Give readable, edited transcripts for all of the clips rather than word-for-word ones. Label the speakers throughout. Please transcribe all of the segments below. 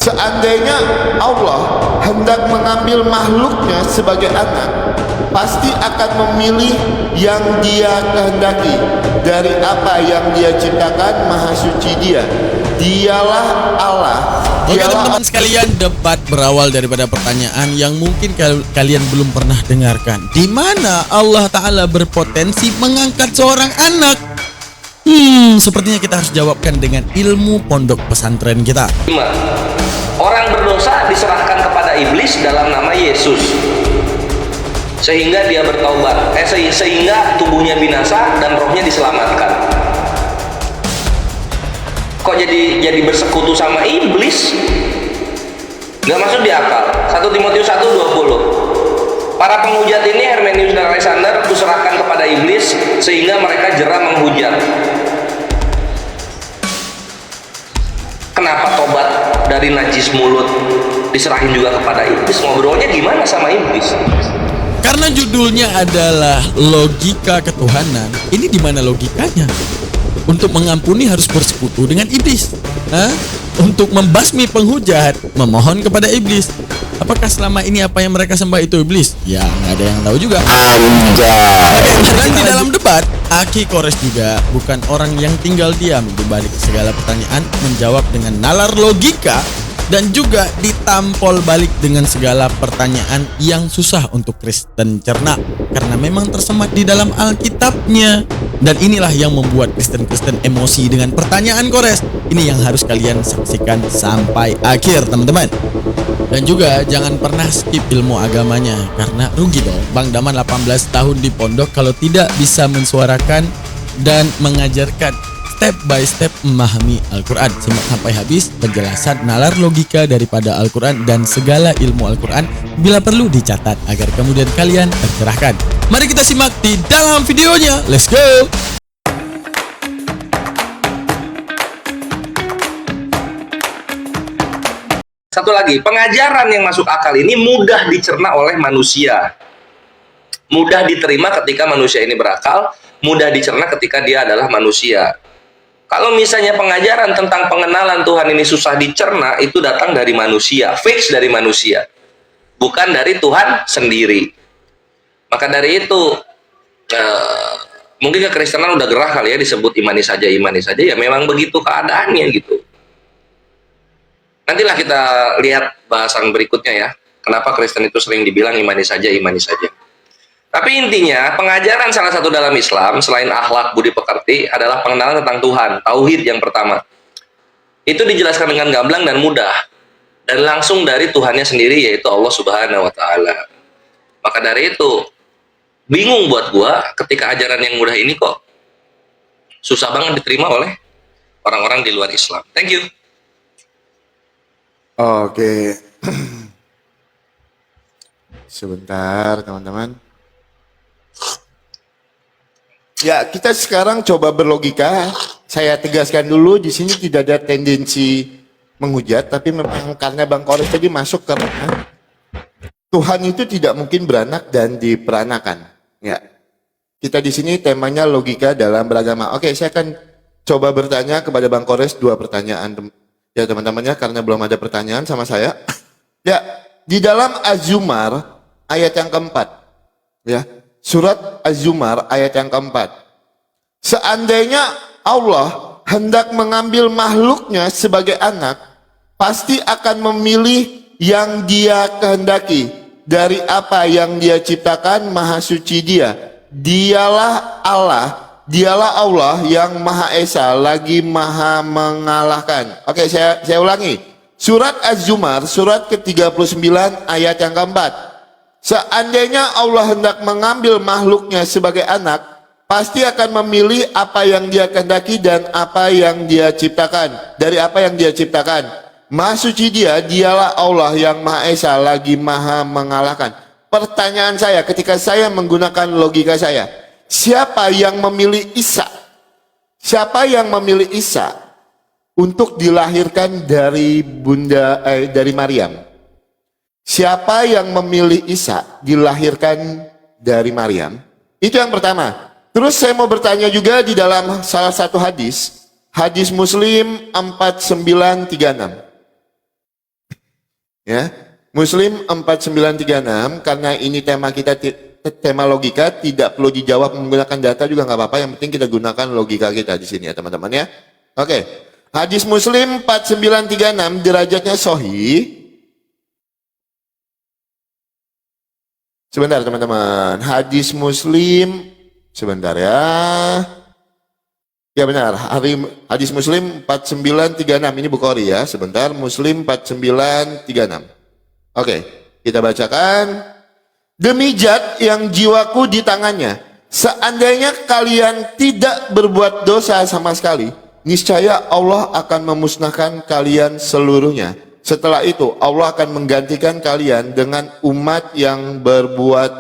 Speaker 1: Seandainya Allah hendak mengambil makhluknya sebagai anak, pasti akan memilih yang dia kehendaki. Dari apa yang dia ciptakan, maha suci dia. Dialah Allah.
Speaker 2: Oke teman-teman sekalian, debat berawal daripada pertanyaan yang mungkin kalian belum pernah dengarkan. Di mana Allah Ta'ala berpotensi mengangkat seorang anak? Sepertinya kita harus jawabkan dengan ilmu pondok pesantren kita.
Speaker 3: Orang berdosa diserahkan kepada iblis dalam nama Yesus, sehingga dia bertaubat, sehingga tubuhnya binasa dan rohnya diselamatkan. Kok jadi bersekutu sama iblis? Nggak masuk di akal. 1 Timotius 1:20. Para penghujat ini, Hermenius dan Alexander, kuserahkan kepada iblis sehingga mereka jera menghujat. Kenapa tobat dari najis mulut diserahin juga kepada iblis? Ngobrolnya gimana sama iblis?
Speaker 2: Karena judulnya adalah logika ketuhanan. Ini di mana logikanya? Untuk mengampuni harus bersekutu dengan iblis. Untuk membasmi penghujat, memohon kepada iblis. Apakah selama ini apa yang mereka sembah itu iblis? Ya, nggak ada yang tahu juga. Dan di dalam debat, Aki Kores juga bukan orang yang tinggal diam di balik segala pertanyaan, menjawab dengan nalar logika dan juga ditampol balik dengan segala pertanyaan yang susah untuk Kristen cerna karena memang tersemat di dalam Alkitabnya. Dan inilah yang membuat Kristen-Kristen emosi dengan pertanyaan Kores. Ini yang harus kalian saksikan sampai akhir, teman-teman. Dan juga jangan pernah skip ilmu agamanya, karena rugi dong Bang Daman 18 tahun di pondok kalau tidak bisa mensuarakan dan mengajarkan step by step memahami Al-Quran. Simak sampai habis penjelasan nalar logika daripada Al-Quran dan segala ilmu Al-Quran, bila perlu dicatat agar kemudian kalian tercerahkan. Mari kita simak di dalam videonya. Let's go!
Speaker 3: Satu lagi, pengajaran yang masuk akal ini mudah dicerna oleh manusia. Mudah diterima ketika manusia ini berakal, mudah dicerna ketika dia adalah manusia. Kalau misalnya pengajaran tentang pengenalan Tuhan ini susah dicerna, itu datang dari manusia, fix dari manusia, bukan dari Tuhan sendiri. Maka dari itu, mungkin kekristenan udah gerah kali ya disebut imani saja, ya memang begitu keadaannya gitu. Nantilah kita lihat bahasan berikutnya ya, kenapa Kristen itu sering dibilang imani saja, imani saja. Tapi intinya, pengajaran salah satu dalam Islam, selain akhlak budi pekerti, adalah pengenalan tentang Tuhan, tauhid yang pertama. Itu dijelaskan dengan gamblang dan mudah, dan langsung dari Tuhannya sendiri, yaitu Allah Subhanahu wa Ta'ala. Maka dari itu, bingung buat gua ketika ajaran yang mudah ini kok susah banget diterima oleh orang-orang di luar Islam. Thank you.
Speaker 1: Oke. Sebentar, teman-teman. Ya, kita sekarang coba berlogika. Saya tegaskan dulu, di sini tidak ada tendensi menghujat, tapi memang karena Bang Kores tadi masuk ke ranah Tuhan itu tidak mungkin beranak dan diperanakan. Ya, kita di sini temanya logika dalam beragama. Oke, saya akan coba bertanya kepada Bang Kores 2 pertanyaan. Ya teman-temannya, karena belum ada pertanyaan sama saya. Ya, di dalam Az-Zumar ayat yang keempat. Ya. Surat Az-Zumar ayat yang keempat. Seandainya Allah hendak mengambil makhluknya sebagai anak, pasti akan memilih yang dia kehendaki. Dari apa yang dia ciptakan, maha suci dia. Dialah Allah, dialah Allah yang maha esa, lagi maha mengalahkan. Oke, saya ulangi. Surat Az-Zumar, surat ke-39 ayat yang keempat. Seandainya Allah hendak mengambil makhluknya sebagai anak, pasti akan memilih apa yang dia kehendaki dan apa yang dia ciptakan. Dari apa yang dia ciptakan. Maha suci dia, dialah Allah yang maha esa, lagi maha mengalahkan. Pertanyaan saya ketika saya menggunakan logika saya, siapa yang memilih Isa? Siapa yang memilih Isa untuk dilahirkan dari dari Maryam? Siapa yang memilih Isa dilahirkan dari Maryam? Itu yang pertama. Terus saya mau bertanya juga di dalam salah satu hadis, hadis Muslim 4936. Ya. Muslim 4936, karena ini tema kita tema logika, tidak perlu dijawab menggunakan data juga nggak apa-apa, yang penting kita gunakan logika kita di sini ya teman-teman ya. Oke. Hadis Muslim 4936 derajatnya sahih. Sebentar teman-teman, hadis Muslim, sebentar ya. Ya benar, hadis Muslim 4936, ini Bukhari ya, sebentar, Muslim 4936. Oke, kita bacakan. Demi zat yang jiwaku di tangannya, seandainya kalian tidak berbuat dosa sama sekali, niscaya Allah akan memusnahkan kalian seluruhnya. Setelah itu Allah akan menggantikan kalian dengan umat yang berbuat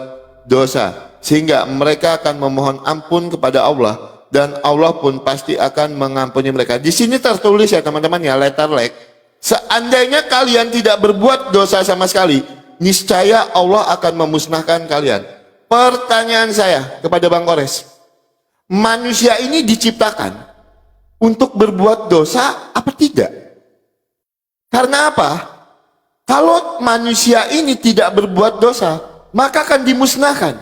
Speaker 1: dosa, sehingga mereka akan memohon ampun kepada Allah, dan Allah pun pasti akan mengampuni mereka. Di sini tertulis ya teman-teman ya, letter leg. Seandainya kalian tidak berbuat dosa sama sekali, niscaya Allah akan memusnahkan kalian. Pertanyaan saya kepada Bang Kores, manusia ini diciptakan untuk berbuat dosa apa tidak? Karena apa? Kalau manusia ini tidak berbuat dosa, maka akan dimusnahkan.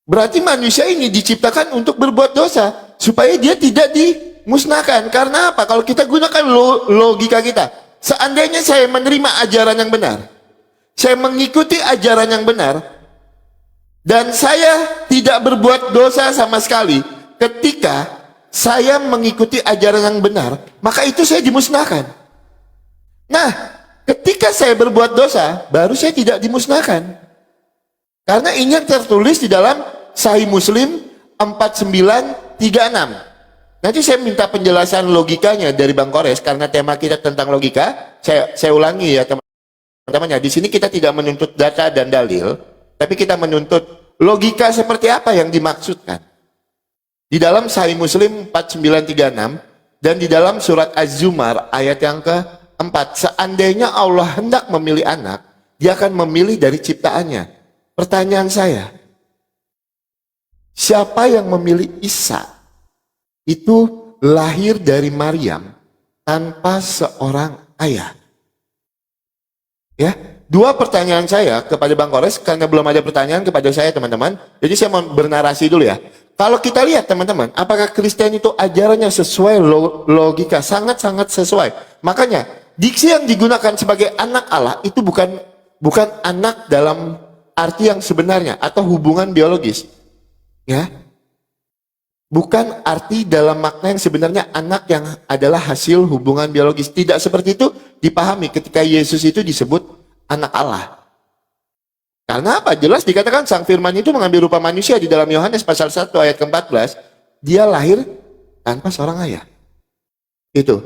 Speaker 1: Berarti manusia ini diciptakan untuk berbuat dosa, supaya dia tidak dimusnahkan. Karena apa? Kalau kita gunakan logika kita, seandainya saya menerima ajaran yang benar, saya mengikuti ajaran yang benar, dan saya tidak berbuat dosa sama sekali, ketika saya mengikuti ajaran yang benar, maka itu saya dimusnahkan. Nah, ketika saya berbuat dosa, baru saya tidak dimusnahkan. Karena ini yang tertulis di dalam Sahih Muslim 4936. Nanti saya minta penjelasan logikanya dari Bang Kores, karena tema kita tentang logika. Saya ulangi ya teman-teman ya, di sini kita tidak menuntut data dan dalil, tapi kita menuntut logika seperti apa yang dimaksudkan. Di dalam Sahih Muslim 4936 dan di dalam surat Az-Zumar ayat yang keempat, seandainya Allah hendak memilih anak, dia akan memilih dari ciptaannya. Pertanyaan saya, siapa yang memilih Isa? Itu lahir dari Maryam tanpa seorang ayah. Ya, dua pertanyaan saya kepada Bang Kores, karena belum ada pertanyaan kepada saya teman-teman. Jadi saya mau bernarasi dulu ya. Kalau kita lihat teman-teman, apakah Kristen itu ajarannya sesuai logika? Sangat-sangat sesuai. Makanya diksi yang digunakan sebagai anak Allah itu bukan anak dalam arti yang sebenarnya atau hubungan biologis. Ya. Bukan arti dalam makna yang sebenarnya anak yang adalah hasil hubungan biologis. Tidak seperti itu dipahami ketika Yesus itu disebut anak Allah. Karena apa? Jelas dikatakan Sang Firman itu mengambil rupa manusia di dalam Yohanes pasal 1 ayat ke-14. Dia lahir tanpa seorang ayah. Itu.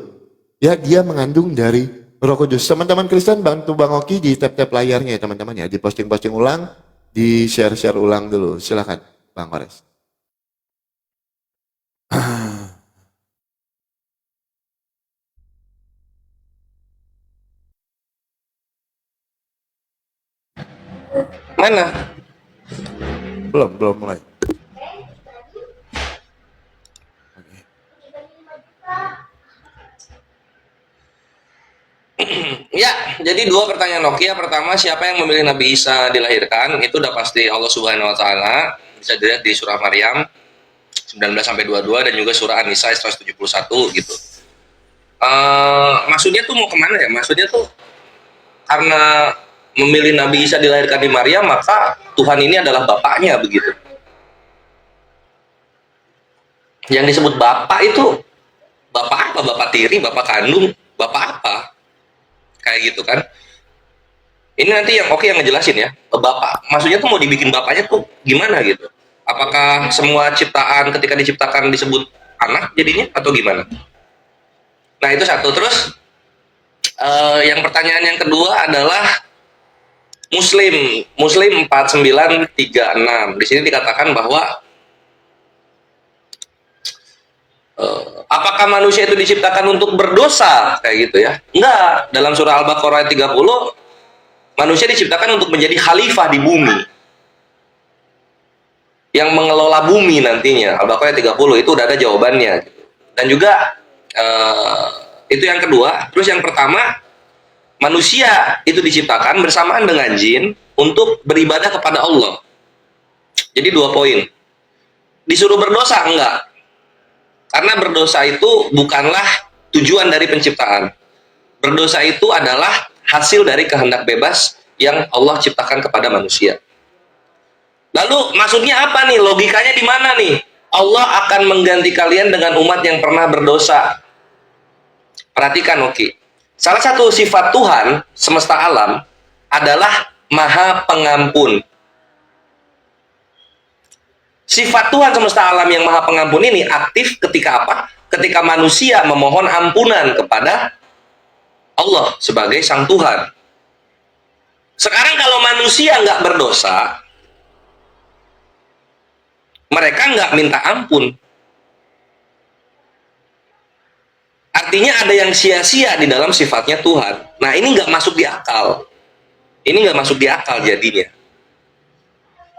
Speaker 1: Ya, dia mengandung dari Roh Kudus. Teman-teman Kristen bantu Bang Oki di tab-tab layarnya ya teman-teman ya. Di posting-posting ulang, di share-share ulang dulu. Silakan Bang Kores.
Speaker 3: Mana?
Speaker 1: Belum mulai.
Speaker 3: Ya, jadi dua pertanyaan Nokia. Pertama, siapa yang memilih Nabi Isa dilahirkan? Itu udah pasti Allah Subhanahu wa taala. Bisa dilihat di surah Maryam 19-22 dan juga surah An-Nisa 171 gitu. Maksudnya tuh mau kemana ya? Maksudnya tuh karena memilih Nabi Isa dilahirkan di Maryam, maka Tuhan ini adalah bapaknya begitu. Yang disebut bapak itu bapak apa? Bapak tiri, bapak kandung, bapak apa? Kayak gitu kan. Ini nanti yang yang ngejelasin ya. Bapak, maksudnya tuh mau dibikin bapaknya tuh gimana gitu. Apakah semua ciptaan ketika diciptakan disebut anak jadinya atau gimana? Nah, itu satu. Terus yang pertanyaan yang kedua adalah Muslim 4936. Di sini dikatakan bahwa apakah manusia itu diciptakan untuk berdosa kayak gitu ya? Enggak. Dalam surah Al-Baqarah ayat 30, manusia diciptakan untuk menjadi khalifah di bumi, yang mengelola bumi nantinya. Al-Baqarah ayat 30 itu udah ada jawabannya gitu. Dan juga Itu yang kedua. Terus yang pertama, manusia itu diciptakan bersamaan dengan jin untuk beribadah kepada Allah. Jadi 2 poin. Disuruh berdosa? Enggak. Karena berdosa itu bukanlah tujuan dari penciptaan. Berdosa itu adalah hasil dari kehendak bebas yang Allah ciptakan kepada manusia. Lalu maksudnya apa nih? Logikanya di mana nih? Allah akan mengganti kalian dengan umat yang pernah berdosa. Perhatikan, oke. Salah satu sifat Tuhan semesta alam adalah Maha Pengampun. Sifat Tuhan semesta alam yang Maha Pengampun ini aktif ketika apa? Ketika manusia memohon ampunan kepada Allah sebagai Sang Tuhan. Sekarang kalau manusia nggak berdosa, mereka nggak minta ampun. Artinya ada yang sia-sia di dalam sifatnya Tuhan. Nah, ini nggak masuk di akal. Ini nggak masuk di akal jadinya.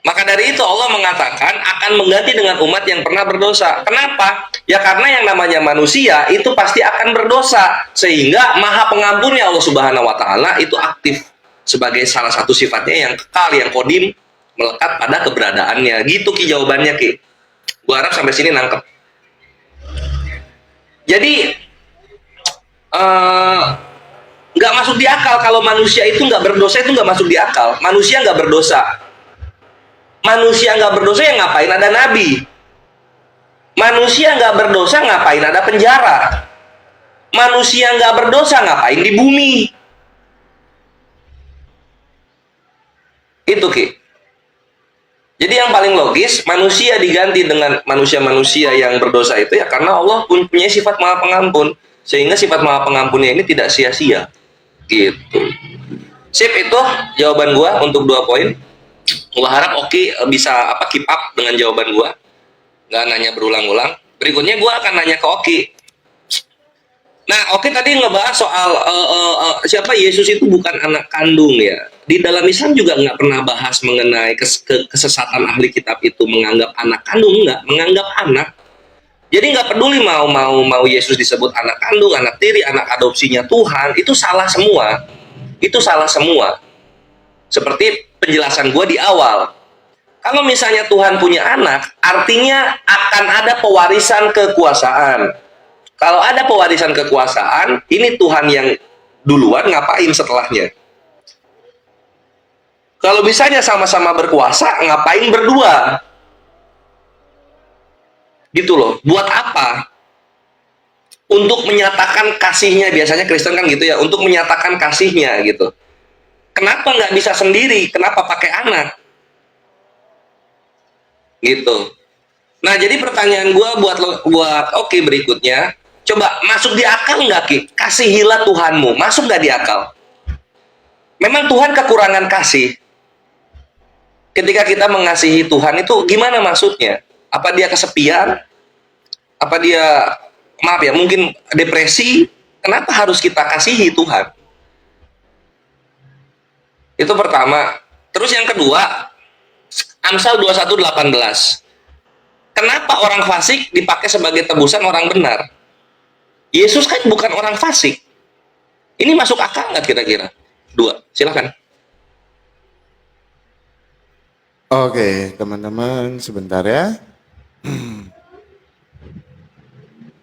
Speaker 3: Maka dari itu Allah mengatakan akan mengganti dengan umat yang pernah berdosa. Kenapa? Ya karena yang namanya manusia itu pasti akan berdosa. Sehingga Maha Pengampunnya Allah Subhanahu wa Ta'ala itu aktif sebagai salah satu sifatnya yang kekal, yang kodim, melekat pada keberadaannya. Gitu Ki jawabannya Ki. Gua harap sampai sini nangkep. Jadi nggak masuk di akal kalau manusia itu nggak berdosa, itu nggak masuk di akal. Manusia nggak berdosa. Manusia nggak berdosa ya ngapain ada nabi? Manusia nggak berdosa ngapain ada penjara? Manusia nggak berdosa ngapain di bumi? Itu Ki. Jadi yang paling logis, manusia diganti dengan manusia-manusia yang berdosa itu ya karena Allah punya sifat Maha Pengampun. Sehingga sifat Maha Pengampunnya ini tidak sia-sia. Gitu. Sip, itu jawaban gua untuk 2 poin. Gua harap Oki bisa keep up dengan jawaban gua. Nggak nanya berulang-ulang. Berikutnya gua akan nanya ke Oki. Nah, Oki tadi ngebahas soal siapa Yesus itu bukan anak kandung ya. Di dalam Islam juga nggak pernah bahas mengenai kesesatan ahli kitab itu menganggap anak kandung, nggak menganggap anak. Jadi nggak peduli mau Yesus disebut anak kandung, anak tiri, anak adopsinya Tuhan, itu salah semua. Itu salah semua. Seperti penjelasan gue di awal. Kalau misalnya Tuhan punya anak, artinya akan ada pewarisan kekuasaan. Kalau ada pewarisan kekuasaan, ini Tuhan yang duluan, ngapain setelahnya? Kalau misalnya sama-sama berkuasa, ngapain berdua? Gitu loh. Buat apa? Untuk menyatakan kasihnya, biasanya Kristen kan gitu ya, untuk menyatakan kasihnya gitu. Kenapa nggak bisa sendiri? Kenapa pakai anak? Gitu. Nah, jadi pertanyaan gue buat Oki berikutnya, coba masuk di akal nggak Ki? Kasihilah Tuhanmu, masuk nggak di akal? Memang Tuhan kekurangan kasih. Ketika kita mengasihi Tuhan itu gimana maksudnya? Apa dia kesepian? Apa dia, maaf ya, mungkin depresi? Kenapa harus kita kasihi Tuhan? Itu pertama. Terus yang kedua, Amsal 21:18. Kenapa orang fasik dipakai sebagai tebusan orang benar? Yesus kan bukan orang fasik. Ini masuk akal nggak kira-kira? 2, silakan.
Speaker 1: Oke, teman-teman, sebentar ya.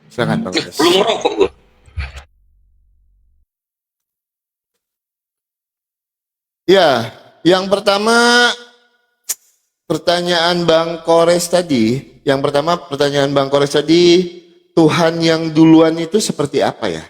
Speaker 1: Silakan Bang Des.
Speaker 3: Belum ngerokok gue.
Speaker 1: Ya, yang pertama pertanyaan Bang Kores tadi, Tuhan yang duluan itu seperti apa ya?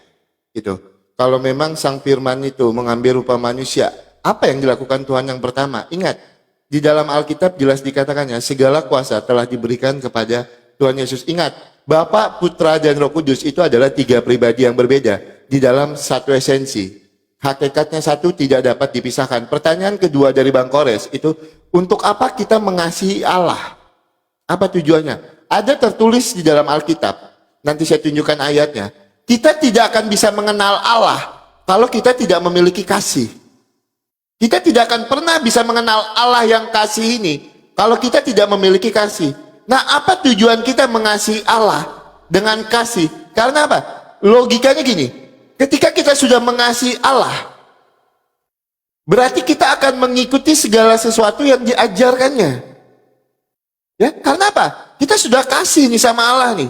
Speaker 1: Gitu. Kalau memang Sang Firman itu mengambil rupa manusia, apa yang dilakukan Tuhan yang pertama? Ingat, di dalam Alkitab jelas dikatakannya segala kuasa telah diberikan kepada Tuhan Yesus. Ingat, Bapa, Putra, dan Roh Kudus itu adalah 3 pribadi yang berbeda di dalam satu esensi. Hakikatnya satu, tidak dapat dipisahkan. Pertanyaan kedua dari Bang Kores itu, untuk apa kita mengasihi Allah? Apa tujuannya? Ada tertulis di dalam Alkitab, nanti saya tunjukkan ayatnya. Kita tidak akan bisa mengenal Allah kalau kita tidak memiliki kasih. Kita tidak akan pernah bisa mengenal Allah yang kasih ini kalau kita tidak memiliki kasih. Nah, apa tujuan kita mengasihi Allah dengan kasih? Karena apa? Logikanya gini, ketika kita sudah mengasihi Allah, berarti kita akan mengikuti segala sesuatu yang diajarkannya. Ya, karena apa? Kita sudah kasih nih sama Allah nih.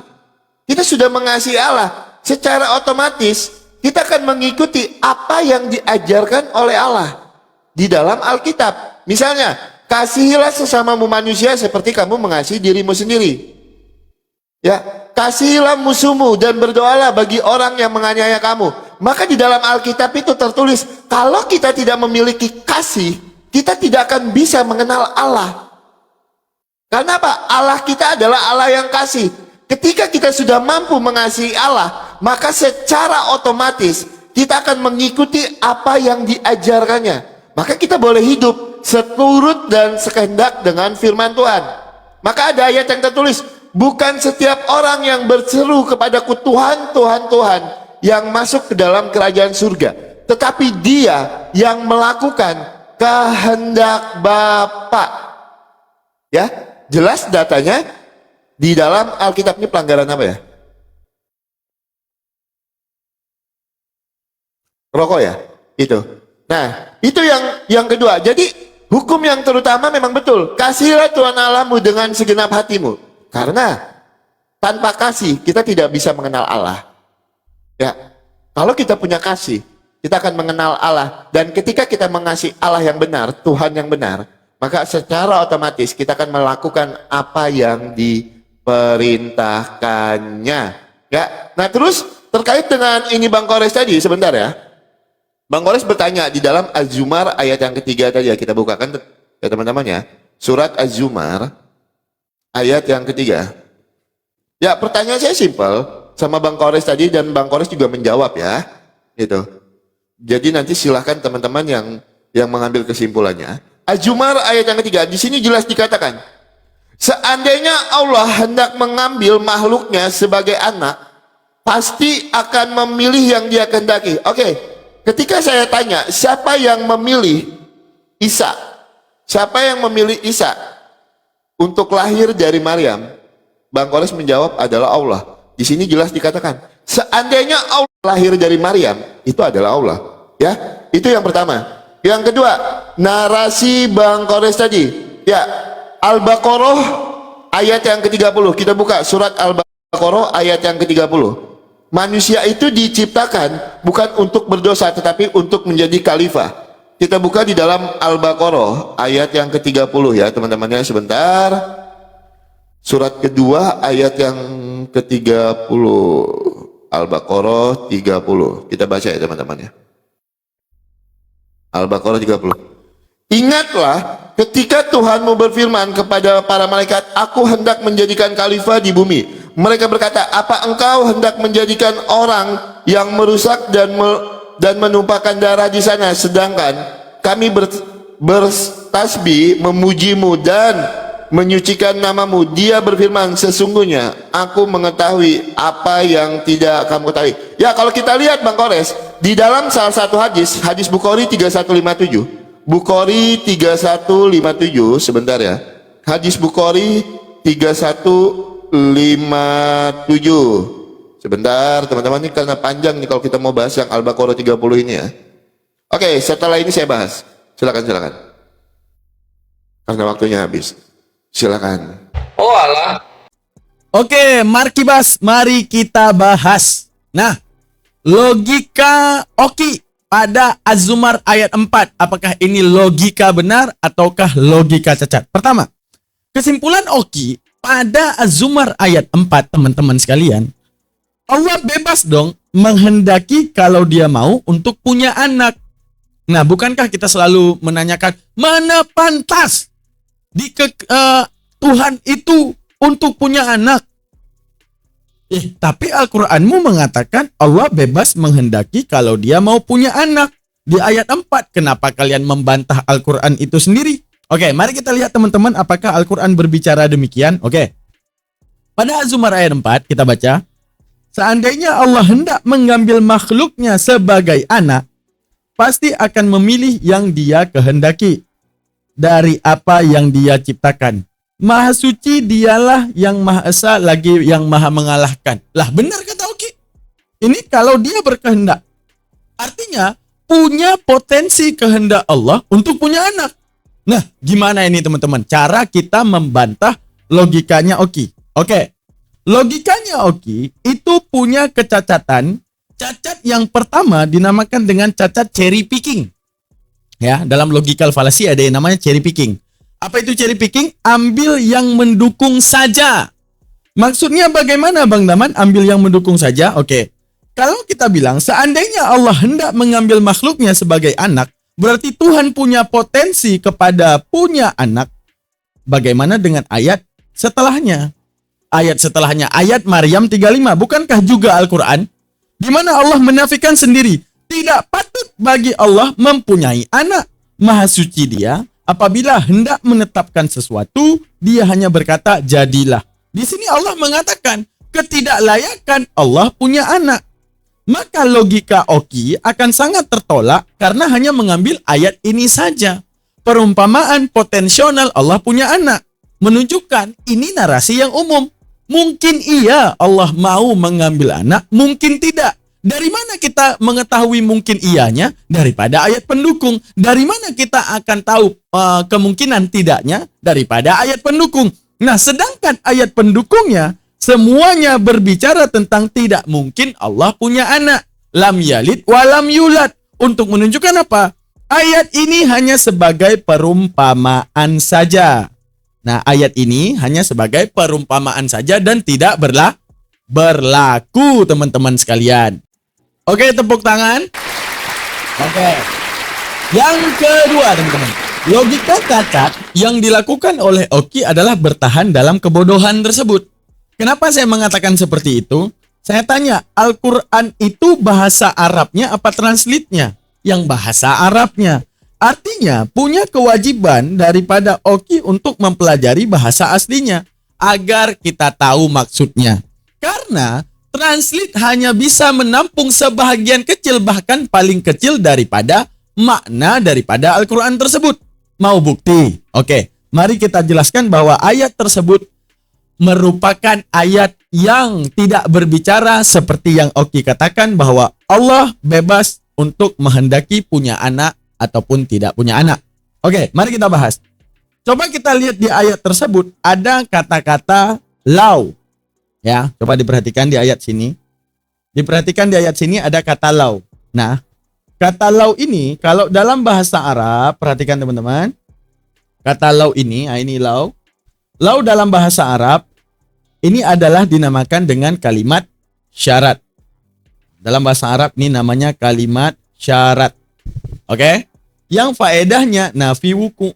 Speaker 1: Kita sudah mengasihi Allah. Secara otomatis kita akan mengikuti apa yang diajarkan oleh Allah di dalam Alkitab. Misalnya, kasihilah sesamamu manusia seperti kamu mengasihi dirimu sendiri. Ya, kasihilah musuhmu dan berdoalah bagi orang yang menganiaya kamu. Maka di dalam Alkitab itu tertulis, kalau kita tidak memiliki kasih, kita tidak akan bisa mengenal Allah. Karena apa? Allah kita adalah Allah yang kasih. Ketika kita sudah mampu mengasihi Allah, maka secara otomatis kita akan mengikuti apa yang diajarkannya. Maka kita boleh hidup seturut dan sekehendak dengan firman Tuhan. Maka ada ayat yang tertulis, bukan setiap orang yang berseru kepadaku Tuhan, Tuhan, Tuhan yang masuk ke dalam kerajaan surga, tetapi dia yang melakukan kehendak Bapa. Ya, jelas datanya di dalam Alkitab ini pelanggaran apa ya? Rokok ya? Itu. Nah, itu yang kedua. Jadi hukum yang terutama memang betul. Kasihilah Tuhan Allahmu dengan segenap hatimu. Karena tanpa kasih kita tidak bisa mengenal Allah. Ya, kalau kita punya kasih, kita akan mengenal Allah. Dan ketika kita mengasihi Allah yang benar, Tuhan yang benar, maka secara otomatis kita akan melakukan apa yang diperintahkannya. Ya, nah terus terkait dengan ini Bang Kores tadi, sebentar ya. Bang Kores bertanya di dalam Az-Zumar ayat yang ketiga tadi ya, kita bukakan ya teman-teman ya. Surat Az-Zumar ayat yang ketiga. Ya, pertanyaan saya simpel sama Bang Kores tadi, dan Bang Kores juga menjawab ya. Gitu. Jadi nanti silahkan teman-teman yang mengambil kesimpulannya. Az-Zumar ayat yang ketiga, di sini jelas dikatakan, seandainya Allah hendak mengambil makhluknya sebagai anak, pasti akan memilih yang dia kehendaki. Oke, ketika saya tanya, siapa yang memilih Isa? Siapa yang memilih Isa untuk lahir dari Maryam? Bang Kores menjawab adalah Allah. Di sini jelas dikatakan, seandainya Allah lahir dari Maryam, itu adalah Allah. Ya, itu yang pertama. Yang kedua, narasi Bang Kores tadi. Ya, Al-Baqarah ayat yang ke-30. Kita buka surat Al-Baqarah ayat yang ke-30. Manusia itu diciptakan bukan untuk berdosa, tetapi untuk menjadi khalifah. Kita buka di dalam Al-Baqarah ayat yang ke-30 ya teman-temannya, sebentar. Surat kedua ayat yang ke-30. Al-Baqarah 30. Kita baca ya teman-temannya. Al-Baqarah 30. Ingatlah ketika Tuhanmu berfirman kepada para malaikat, aku hendak menjadikan khalifah di bumi. Mereka berkata, apa engkau hendak menjadikan orang yang merusak dan menumpahkan darah di sana, sedangkan kami bertasbih memujimu dan menyucikan namamu. Dia berfirman, sesungguhnya aku mengetahui apa yang tidak kamu ketahui. Ya, kalau kita lihat Bang Kores, di dalam salah satu hadis Bukhari 3157, Bukhari 3157, sebentar ya, hadis Bukhari 3157, sebentar teman-teman, ini karena panjang nih kalau kita mau bahas yang Al-Baqarah 30 ini ya. Oke, setelah ini saya bahas. Silakan karena waktunya habis. Silakan.
Speaker 3: Oh alah.
Speaker 2: Oke, mari kita bahas. Nah, logika Oki pada Az-Zumar ayat 4. Apakah ini logika benar ataukah logika cacat? Pertama, kesimpulan Oki pada Az-Zumar ayat 4, teman-teman sekalian, Allah bebas dong menghendaki kalau dia mau untuk punya anak. Nah, bukankah kita selalu menanyakan mana pantas Tuhan itu untuk punya anak? Tapi Al-Quranmu mengatakan Allah bebas menghendaki kalau dia mau punya anak. Di ayat 4, kenapa kalian membantah Al-Quran itu sendiri? Oke, mari kita lihat teman-teman, apakah Al-Quran berbicara demikian? Oke, pada Az-Zumar ayat 4 kita baca, seandainya Allah hendak mengambil makhluknya sebagai anak, pasti akan memilih yang dia kehendaki dari apa yang dia ciptakan. Maha suci dialah yang maha esa lagi yang maha mengalahkan. Lah benar kata Oki. Ini kalau dia berkehendak. Artinya punya potensi kehendak Allah untuk punya anak. Nah, gimana ini teman-teman? Cara kita membantah logikanya Oki. Oke, logikanya Oki itu punya kecacatan. Cacat yang pertama dinamakan dengan cacat cherry picking. Ya, dalam logikal fallacy ada yang namanya cherry picking. Apa itu cherry picking? Ambil yang mendukung saja. Maksudnya bagaimana Bang Daman? Ambil yang mendukung saja? Oke. Kalau kita bilang seandainya Allah hendak mengambil makhluknya sebagai anak, berarti Tuhan punya potensi kepada punya anak. Bagaimana dengan ayat setelahnya? Ayat setelahnya, ayat Maryam 35. Bukankah juga Al-Quran? Di mana Allah menafikan sendiri. Tidak patut bagi Allah mempunyai anak. Maha suci Dia, apabila hendak menetapkan sesuatu, Dia hanya berkata, jadilah. Di sini Allah mengatakan, ketidaklayakan Allah punya anak. Maka logika Oki akan sangat tertolak karena hanya mengambil ayat ini saja. Perumpamaan potensional Allah punya anak. Menunjukkan ini narasi yang umum. Mungkin iya Allah mau mengambil anak, mungkin tidak. Dari mana kita mengetahui mungkin iyanya? Daripada ayat pendukung. Dari mana kita akan tahu kemungkinan tidaknya? Daripada ayat pendukung. Nah, sedangkan ayat pendukungnya semuanya berbicara tentang tidak mungkin Allah punya anak. Lam yalid wa lam yulad. Untuk menunjukkan apa? Ayat ini hanya sebagai perumpamaan saja. Nah, ayat ini hanya sebagai perumpamaan saja dan tidak berlaku, teman-teman sekalian. Oke, tepuk tangan. Oke. Yang kedua, teman-teman. Logika cacat yang dilakukan oleh Oki adalah bertahan dalam kebodohan tersebut. Kenapa saya mengatakan seperti itu? Saya tanya, Al-Quran itu bahasa Arabnya apa translate-nya? Yang bahasa Arabnya. Artinya, punya kewajiban daripada Oki untuk mempelajari bahasa aslinya. Agar kita tahu maksudnya. Karena translate hanya bisa menampung sebahagian kecil, bahkan paling kecil daripada makna daripada Al-Quran tersebut. Mau bukti? Oke, mari kita jelaskan bahwa ayat tersebut merupakan ayat yang tidak berbicara seperti yang Oki katakan bahwa Allah bebas untuk menghendaki punya anak ataupun tidak punya anak. Oke, mari kita bahas. Coba kita lihat di ayat tersebut ada kata-kata lau. Ya, coba diperhatikan di ayat sini. Diperhatikan di ayat sini ada kata lau. Nah, kata lau ini kalau dalam bahasa Arab, perhatikan teman-teman. Kata lau ini, ini lau. Lau dalam bahasa Arab ini adalah dinamakan dengan kalimat syarat. Dalam bahasa Arab ini namanya kalimat syarat. Oke? Yang faedahnya nafi wuku.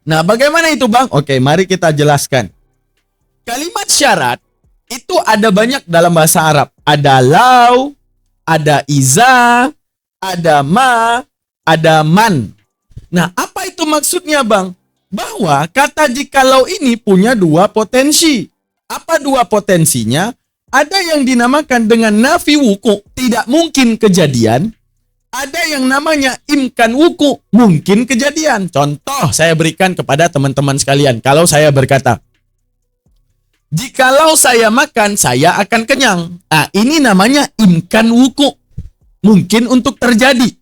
Speaker 2: Nah, bagaimana itu, Bang? Oke, mari kita jelaskan. Kalimat syarat itu ada banyak dalam bahasa Arab. Ada lau, ada iza, ada ma, ada man. Nah, apa itu maksudnya, Bang? Bahwa kata jikalau ini punya dua potensi. Apa dua potensinya? Ada yang dinamakan dengan nafi wuku, tidak mungkin kejadian. Ada yang namanya imkan wuku, mungkin kejadian. Contoh saya berikan kepada teman-teman sekalian. Kalau saya berkata, jikalau saya makan, saya akan kenyang. Nah, ini namanya imkan wuku, mungkin untuk terjadi.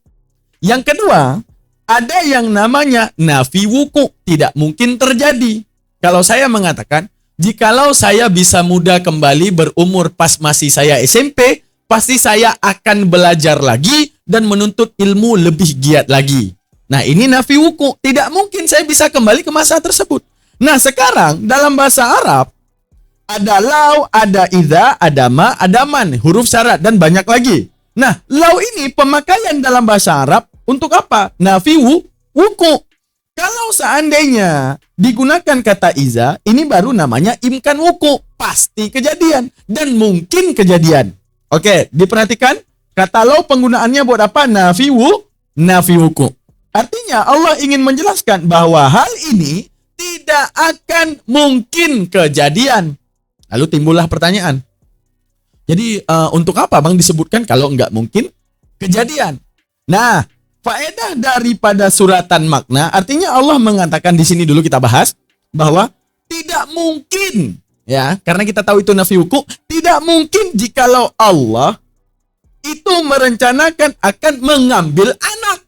Speaker 2: Yang kedua, ada yang namanya nafi wuku, tidak mungkin terjadi. Kalau saya mengatakan, jikalau saya bisa muda kembali berumur pas masih saya SMP, pasti saya akan belajar lagi dan menuntut ilmu lebih giat lagi. Nah, ini nafi wuku, tidak mungkin saya bisa kembali ke masa tersebut. Nah, sekarang dalam bahasa Arab, ada lau, ada idza, ada ma, ada man, huruf syarat dan banyak lagi. Nah, lau ini pemakaian dalam bahasa Arab untuk apa? Nafi wuku. Kalau seandainya digunakan kata iza, ini baru namanya imkan wuku. Pasti kejadian dan mungkin kejadian. Oke, diperhatikan. Kata lau penggunaannya buat apa? Nafi wuku. Artinya Allah ingin menjelaskan bahwa hal ini tidak akan mungkin kejadian. Lalu timbullah pertanyaan. Jadi untuk apa, Bang, disebutkan kalau nggak mungkin kejadian? Nah, faedah daripada suratan makna, artinya Allah mengatakan di sini dulu kita bahas bahwa tidak mungkin, ya, karena kita tahu itu nafi wuku, tidak mungkin jikalau Allah itu merencanakan akan mengambil anak.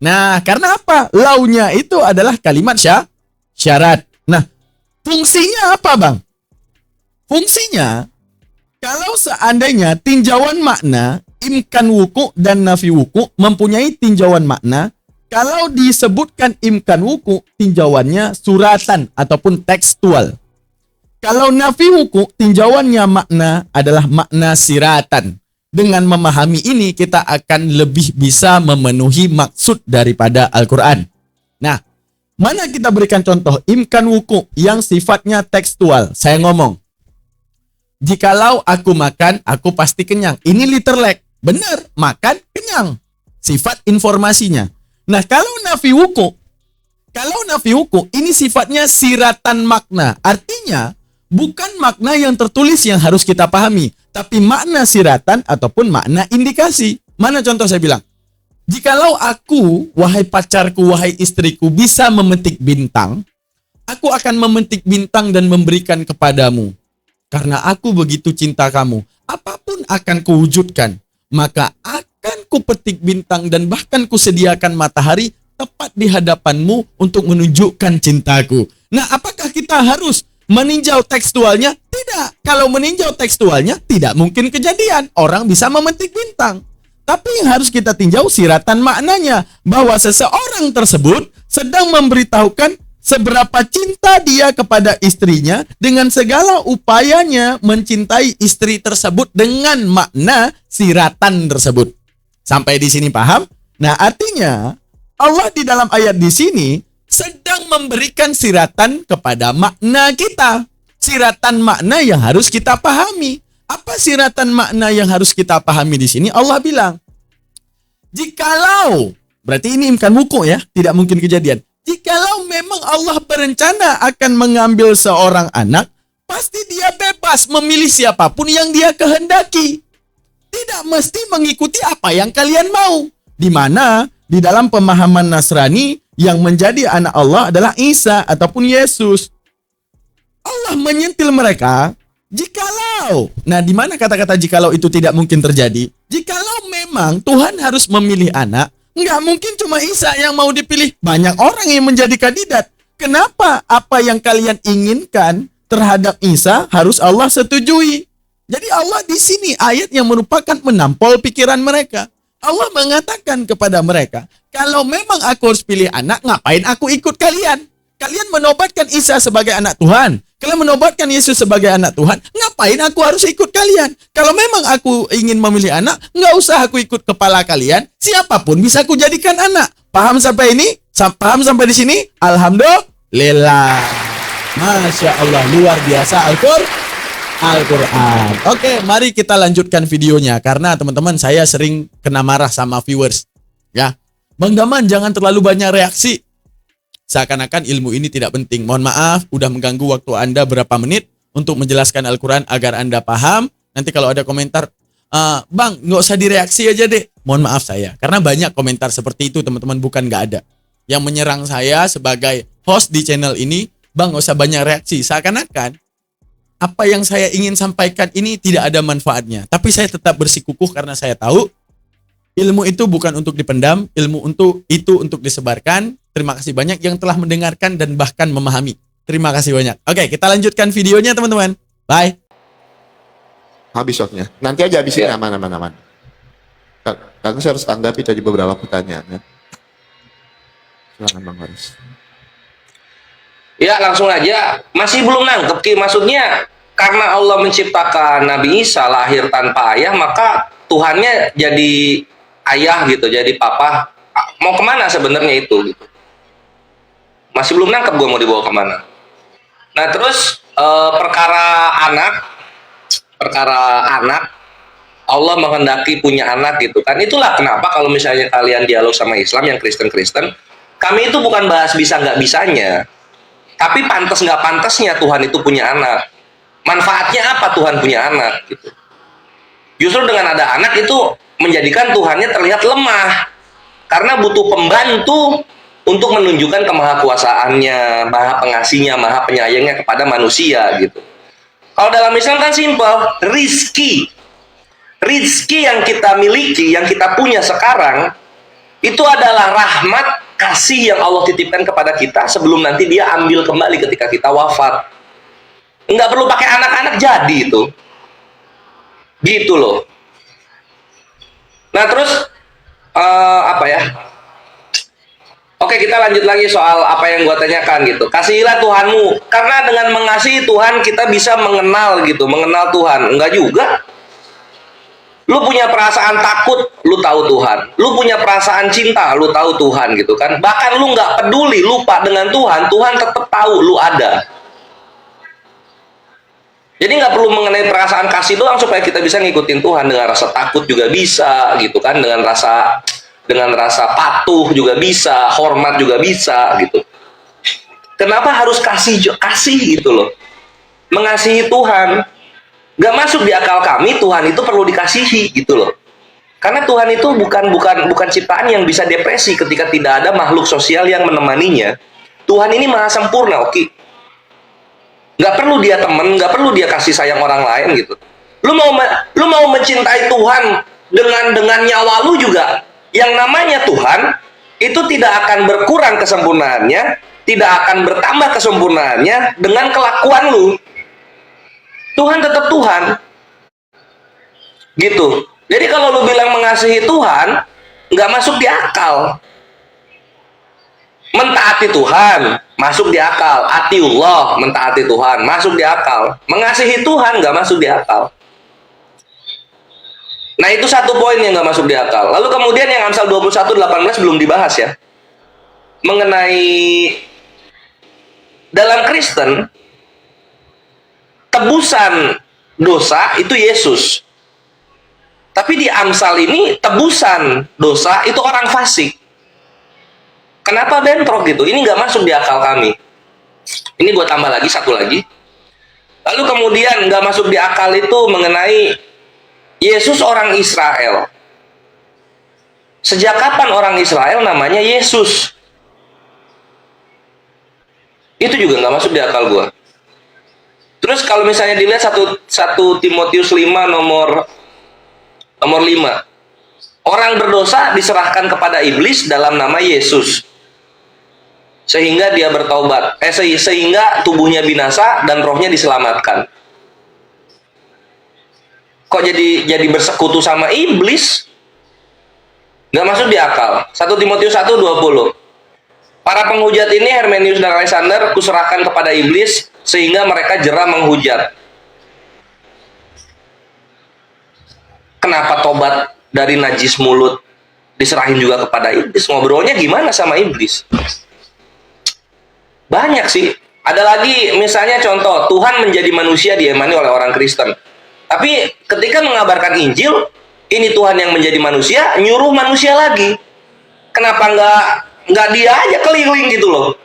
Speaker 2: Nah, karena apa? Launya itu adalah kalimat syarat. Nah, fungsinya apa, Bang? Fungsinya, kalau seandainya tinjauan makna, imkan wuku dan nafi wuku mempunyai tinjauan makna, kalau disebutkan imkan wuku, tinjauannya suratan ataupun tekstual. Kalau nafi wuku, tinjauannya makna adalah makna siratan. Dengan memahami ini, kita akan lebih bisa memenuhi maksud daripada Al-Quran. Nah, mana kita berikan contoh imkan wuku yang sifatnya tekstual. Saya ngomong, jikalau aku makan, aku pasti kenyang. Ini literlek. Benar, makan, kenyang. Sifat informasinya. Nah, kalau nafi wuku, ini sifatnya siratan makna. Artinya, bukan makna yang tertulis yang harus kita pahami, tapi makna siratan ataupun makna indikasi. Mana contoh saya bilang? Jikalau aku, wahai pacarku, wahai istriku, bisa memetik bintang, aku akan memetik bintang dan memberikan kepadamu. Karena aku begitu cinta kamu, apapun akan kuwujudkan. Maka akan kupetik bintang dan bahkan kusediakan matahari tepat di hadapanmu untuk menunjukkan cintaku. Nah, apakah kita harus meninjau tekstualnya? Tidak. Kalau meninjau tekstualnya, tidak mungkin kejadian. Orang bisa memetik bintang. Tapi yang harus kita tinjau siratan maknanya. Bahwa seseorang tersebut sedang memberitahukan seberapa cinta dia kepada istrinya dengan segala upayanya mencintai istri tersebut dengan makna siratan tersebut. Sampai di sini paham? Nah, artinya Allah di dalam ayat di sini sedang memberikan siratan kepada makna kita. Siratan makna yang harus kita pahami. Apa siratan makna yang harus kita pahami di sini? Allah bilang, jikalau, berarti ini imkan wuku ya, tidak mungkin kejadian. Jikalau memang Allah berencana akan mengambil seorang anak, pasti dia bebas memilih siapapun yang dia kehendaki. Tidak mesti mengikuti apa yang kalian mau. Di mana di dalam pemahaman Nasrani yang menjadi anak Allah adalah Isa ataupun Yesus. Allah menyentil mereka, jikalau. Nah, di mana kata-kata jikalau itu tidak mungkin terjadi? Jikalau memang Tuhan harus memilih anak, nggak mungkin cuma Isa yang mau dipilih. Banyak orang yang menjadi kandidat. Kenapa apa yang kalian inginkan terhadap Isa harus Allah setujui? Jadi Allah di sini ayat yang merupakan menampol pikiran mereka. Allah mengatakan kepada mereka, kalau memang aku harus pilih anak, ngapain aku ikut kalian? Kalian menobatkan Isa sebagai anak Tuhan. Kalian menobatkan Yesus sebagai anak Tuhan. Ngapain aku harus ikut kalian? Kalau memang aku ingin memilih anak, nggak usah aku ikut kepala kalian. Siapapun bisa aku jadikan anak. Paham sampai ini? Paham sampai di sini? Alhamdulillah. Masya Allah, luar biasa Al-Quran. Oke, mari kita lanjutkan videonya. Karena teman-teman, saya sering kena marah sama viewers. Ya, Bang Daman jangan terlalu banyak reaksi. Seakan-akan ilmu ini tidak penting. Mohon maaf, udah mengganggu waktu Anda berapa menit untuk menjelaskan Al-Quran agar Anda paham. Nanti kalau ada komentar, Bang, nggak usah direaksi aja deh. Mohon maaf saya, karena banyak komentar seperti itu, teman-teman, bukan nggak ada. Yang menyerang saya sebagai host di channel ini, Bang, nggak usah banyak reaksi. Seakan-akan apa yang saya ingin sampaikan ini tidak ada manfaatnya. Tapi saya tetap bersikukuh karena saya tahu ilmu itu bukan untuk dipendam, ilmu itu untuk disebarkan. Terima kasih banyak yang telah mendengarkan dan bahkan memahami. Terima kasih banyak. Oke, kita lanjutkan videonya teman-teman. Bye.
Speaker 1: Habis waktunya. Nanti aja habisin aman. Karena saya harus tanggapi tadi beberapa pertanyaan. Ya. Silakan Bang Haris.
Speaker 3: Ya, langsung aja. Masih belum nangkep, Ki. Maksudnya, karena Allah menciptakan Nabi Isa lahir tanpa ayah, maka Tuhannya jadi ayah gitu, jadi papa. Mau kemana sebenarnya itu? Gitu. Masih belum nangkep gue mau dibawa kemana. Nah, terus perkara anak, Allah menghendaki punya anak gitu kan. Itulah kenapa kalau misalnya kalian dialog sama Islam yang Kristen, kami itu bukan bahas bisa nggak bisanya, tapi pantas nggak pantasnya Tuhan itu punya anak. Manfaatnya apa Tuhan punya anak gitu. Justru dengan ada anak itu menjadikan Tuhannya terlihat lemah. Karena butuh pembantu untuk menunjukkan kemahakuasaannya, maha pengasihnya, maha penyayangnya kepada manusia gitu. Kalau dalam Islam kan simpel, rizki. rizki yang kita miliki, yang kita punya sekarang, itu adalah rahmat kasih yang Allah titipkan kepada kita sebelum nanti dia ambil kembali ketika kita wafat. Nggak perlu pakai anak-anak jadi itu. Gitu loh. Nah terus, apa ya? Oke, kita lanjut lagi soal apa yang gua tanyakan gitu. Kasihilah Tuhanmu, karena dengan mengasihi Tuhan kita bisa mengenal gitu, mengenal Tuhan. Enggak juga. Lu punya perasaan takut, lu tahu Tuhan. Lu punya perasaan cinta, lu tahu Tuhan gitu kan. Bahkan lu nggak peduli, lupa dengan Tuhan, Tuhan tetap tahu lu ada. Jadi nggak perlu mengenai perasaan kasih doang supaya kita bisa ngikutin Tuhan. Dengan rasa takut juga bisa gitu kan, dengan rasa patuh juga bisa, hormat juga bisa gitu. Kenapa harus kasih gitu loh? Mengasihi Tuhan. Gak masuk di akal kami Tuhan itu perlu dikasihi gitu loh. Karena Tuhan itu bukan ciptaan yang bisa depresi ketika tidak ada makhluk sosial yang menemaninya. Tuhan ini maha sempurna, oke. Gak perlu dia temen, gak perlu dia kasih sayang orang lain gitu. Lu mau mencintai Tuhan dengan nyawa lu juga. Yang namanya Tuhan itu tidak akan berkurang kesempurnaannya, tidak akan bertambah kesempurnaannya dengan kelakuan lu. Tuhan tetap Tuhan. Gitu. Jadi kalau lu bilang mengasihi Tuhan, nggak masuk di akal. Mentaati Tuhan, masuk di akal. Atiullah, mentaati Tuhan, masuk di akal. Mengasihi Tuhan, nggak masuk di akal. Nah itu satu poin yang nggak masuk di akal. Lalu kemudian yang Amsal 21:18 belum dibahas ya. Mengenai dalam Kristen, tebusan dosa itu Yesus. Tapi di Amsal ini tebusan dosa itu orang fasik. Kenapa bentrok gitu? Ini nggak masuk di akal kami. Ini gue tambah lagi satu lagi. Lalu kemudian nggak masuk di akal itu mengenai Yesus orang Israel. Sejak kapan orang Israel namanya Yesus? Itu juga nggak masuk di akal gue. Terus kalau misalnya dilihat 1 Timotius 5 nomor 5. Orang berdosa diserahkan kepada iblis dalam nama Yesus. Sehingga dia bertobat. Sehingga tubuhnya binasa dan rohnya diselamatkan. Kok jadi bersekutu sama iblis? Nggak masuk di akal. 1 Timotius 1:20. Para penghujat ini, Hermenius dan Alexander, kuserahkan kepada iblis, sehingga mereka jera menghujat. Kenapa tobat dari najis mulut diserahin juga kepada iblis? Ngobrolnya gimana sama iblis? Banyak sih. Ada lagi misalnya contoh, Tuhan menjadi manusia diimani oleh orang Kristen. Tapi ketika mengabarkan Injil, ini Tuhan yang menjadi manusia, nyuruh manusia lagi. Kenapa nggak dia aja keliling gitu loh,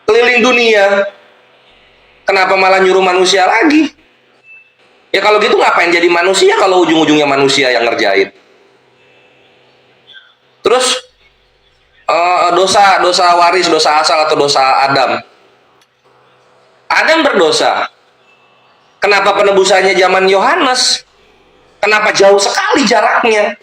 Speaker 3: keliling dunia? Kenapa malah nyuruh manusia lagi? Ya kalau gitu ngapain jadi manusia kalau ujung-ujungnya manusia yang ngerjain? Terus dosa waris, dosa asal atau dosa Adam. Adam berdosa. Kenapa penebusannya zaman Yohanes? Kenapa jauh sekali jaraknya?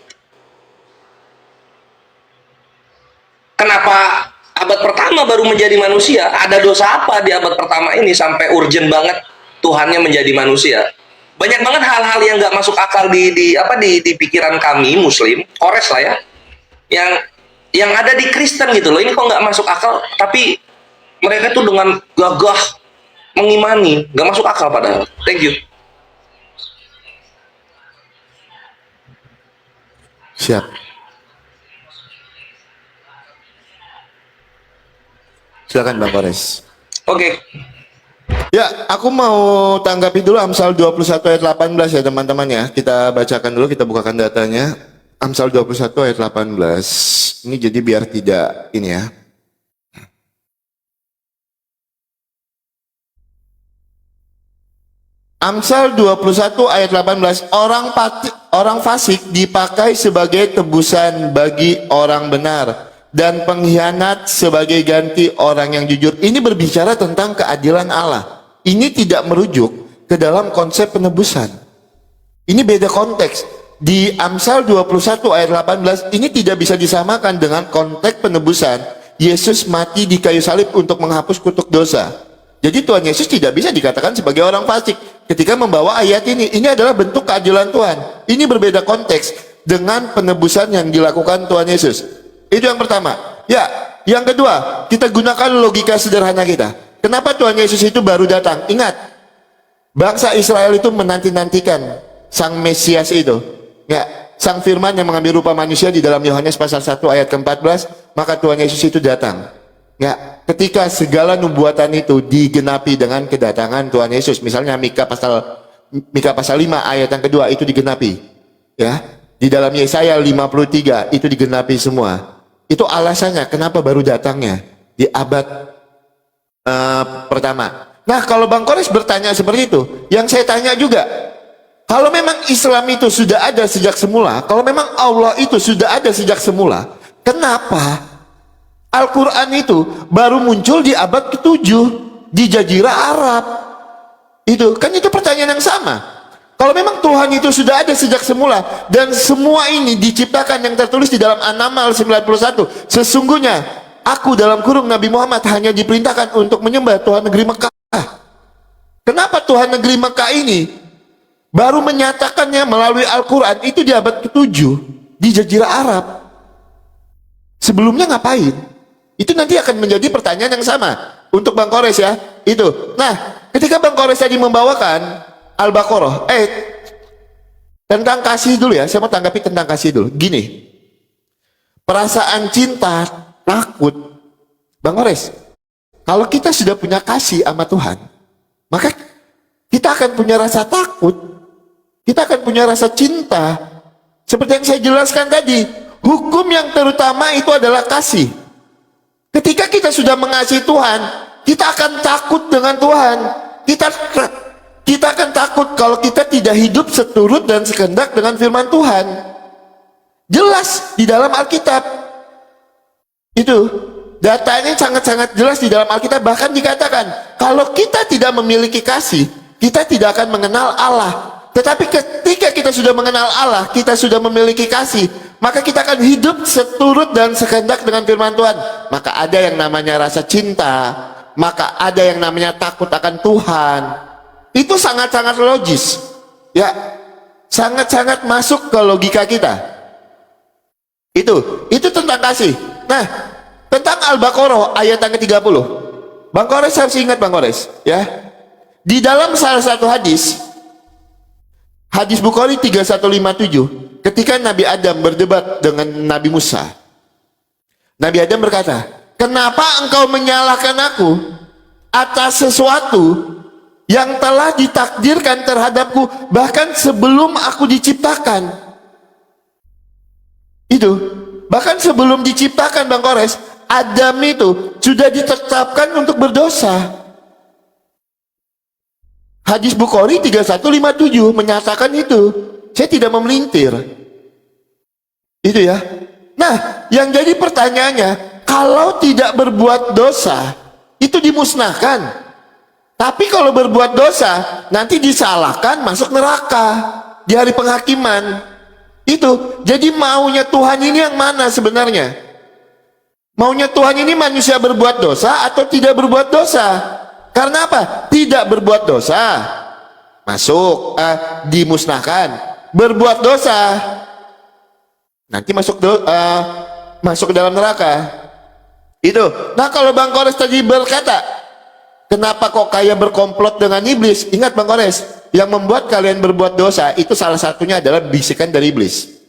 Speaker 3: Kenapa abad pertama baru menjadi manusia? Ada dosa apa di abad pertama ini sampai urgent banget Tuhannya menjadi manusia? Banyak banget hal-hal yang nggak masuk akal di pikiran kami Muslim, kores lah ya, yang ada di Kristen gitu loh. Ini kok nggak masuk akal, tapi mereka tuh dengan gagah mengimani, nggak masuk akal padahal. Thank you.
Speaker 1: Siap. Silakan Bang Kores.
Speaker 3: Oke.
Speaker 1: Ya, aku mau tanggapi dulu Amsal 21 ayat 18 ya teman-teman ya. Kita bacakan dulu, kita bukakan datanya. Amsal 21 ayat 18. Ini jadi biar tidak ini ya. Amsal 21 ayat 18, orang fasik dipakai sebagai tebusan bagi orang benar dan pengkhianat sebagai ganti orang yang jujur. Ini berbicara tentang keadilan Allah. Ini tidak merujuk ke dalam konsep penebusan. Ini beda konteks. di Amsal 21 ayat 18 ini tidak bisa disamakan dengan konteks penebusan Yesus mati di kayu salib untuk menghapus kutuk dosa. Jadi Tuhan Yesus tidak bisa dikatakan sebagai orang fasik ketika membawa ayat ini. Ini adalah bentuk keadilan Tuhan. Ini berbeda konteks dengan penebusan yang dilakukan Tuhan Yesus. Itu yang pertama. Ya, yang kedua, kita gunakan logika sederhana kita. Kenapa Tuhan Yesus itu baru datang? Ingat, bangsa Israel itu menanti-nantikan Sang Mesias itu. Ya, Sang Firman yang mengambil rupa manusia di dalam Yohanes pasal 1 ayat ke-14, maka Tuhan Yesus itu datang. Ya, ketika segala nubuatan itu digenapi dengan kedatangan Tuhan Yesus, misalnya Mika pasal 5 ayat yang kedua itu digenapi. Ya, di dalam Yesaya 53 itu digenapi semua. Itu alasannya kenapa baru datangnya di abad pertama. Nah, kalau Bang Kores bertanya seperti itu, yang saya tanya juga, kalau memang Islam itu sudah ada sejak semula, kalau memang Allah itu sudah ada sejak semula, kenapa Al-Quran itu baru muncul di abad ke-7 di Jazirah Arab? Itu kan itu pertanyaan yang sama. Kalau memang Tuhan itu sudah ada sejak semula dan semua ini diciptakan yang tertulis di dalam An-Naml 91, sesungguhnya aku dalam kurung Nabi Muhammad hanya diperintahkan untuk menyembah Tuhan negeri Mekah. Kenapa Tuhan negeri Mekah ini baru menyatakannya melalui Al-Quran itu di abad ke-7 di Jazirah Arab? Sebelumnya ngapain? Itu nanti akan menjadi pertanyaan yang sama untuk Bang Kores ya. Itu. Nah, ketika Bang Kores tadi membawakan Al-Baqarah, tentang kasih dulu ya, saya mau tanggapi tentang kasih dulu. Gini, perasaan cinta, takut, Bang Kores, kalau kita sudah punya kasih sama Tuhan, maka kita akan punya rasa takut, kita akan punya rasa cinta. Seperti yang saya jelaskan tadi, hukum yang terutama itu adalah kasih. Ketika kita sudah mengasihi Tuhan, kita akan takut dengan Tuhan. Kita akan takut kalau kita tidak hidup seturut dan sekehendak dengan firman Tuhan. Jelas di dalam Alkitab. Itu data ini sangat-sangat jelas di dalam Alkitab. Bahkan dikatakan kalau kita tidak memiliki kasih, kita tidak akan mengenal Allah. Tetapi ketika kita sudah mengenal Allah, kita sudah memiliki kasih, maka kita akan hidup seturut dan sekehendak dengan firman Tuhan. Maka ada yang namanya rasa cinta, maka ada yang namanya takut akan Tuhan. Itu sangat-sangat logis, ya, sangat-sangat masuk ke logika kita. Itu tentang kasih. Nah, tentang Al-Baqarah ayat yang ke-30, Bang Kores harus ingat, Bang Kores, ya, di dalam salah satu hadis Bukhari 3157, ketika Nabi Adam berdebat dengan Nabi Musa, Nabi Adam berkata, kenapa engkau menyalahkan aku atas sesuatu yang telah ditakdirkan terhadapku bahkan sebelum aku diciptakan? Itu bahkan sebelum diciptakan, Bang Kores, Adam itu sudah ditetapkan untuk berdosa. Hadis Bukhari 3157 menyatakan itu. Saya tidak memelintir. Itu ya. Nah, yang jadi pertanyaannya, kalau tidak berbuat dosa itu dimusnahkan. Tapi kalau berbuat dosa nanti disalahkan, masuk neraka di hari penghakiman. Itu. Jadi maunya Tuhan ini yang mana sebenarnya? Maunya Tuhan ini manusia berbuat dosa atau tidak berbuat dosa? Karena apa? Tidak berbuat dosa, masuk dimusnahkan. Berbuat dosa nanti masuk ke dalam neraka. Itu. Nah, kalau Bang Kores tadi berkata, kenapa kok kayak berkomplot dengan iblis? Ingat, Bang Kores, yang membuat kalian berbuat dosa itu salah satunya adalah bisikan dari iblis.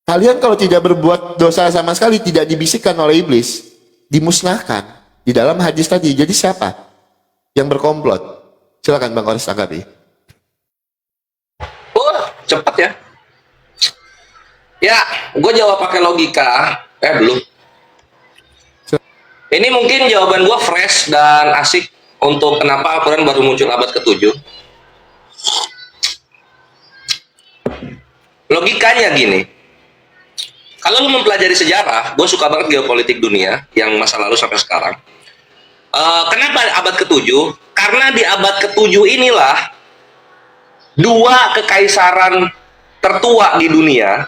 Speaker 1: Kalian kalau tidak berbuat dosa sama sekali, tidak dibisikkan oleh iblis, dimusnahkan. Di dalam hadis tadi, jadi siapa yang berkomplot? Silakan Bang Kores tanggapi.
Speaker 3: Cepat ya. Ya, gue jawab pakai logika. Belum. Ini mungkin jawaban gue fresh dan asik untuk kenapa Al-Quran baru muncul abad ke-7. Logikanya gini. Kalau lu mempelajari sejarah, gue suka banget geopolitik dunia yang masa lalu sampai sekarang. Kenapa abad ke-7? Karena di abad ke-7 inilah Dua kekaisaran tertua di dunia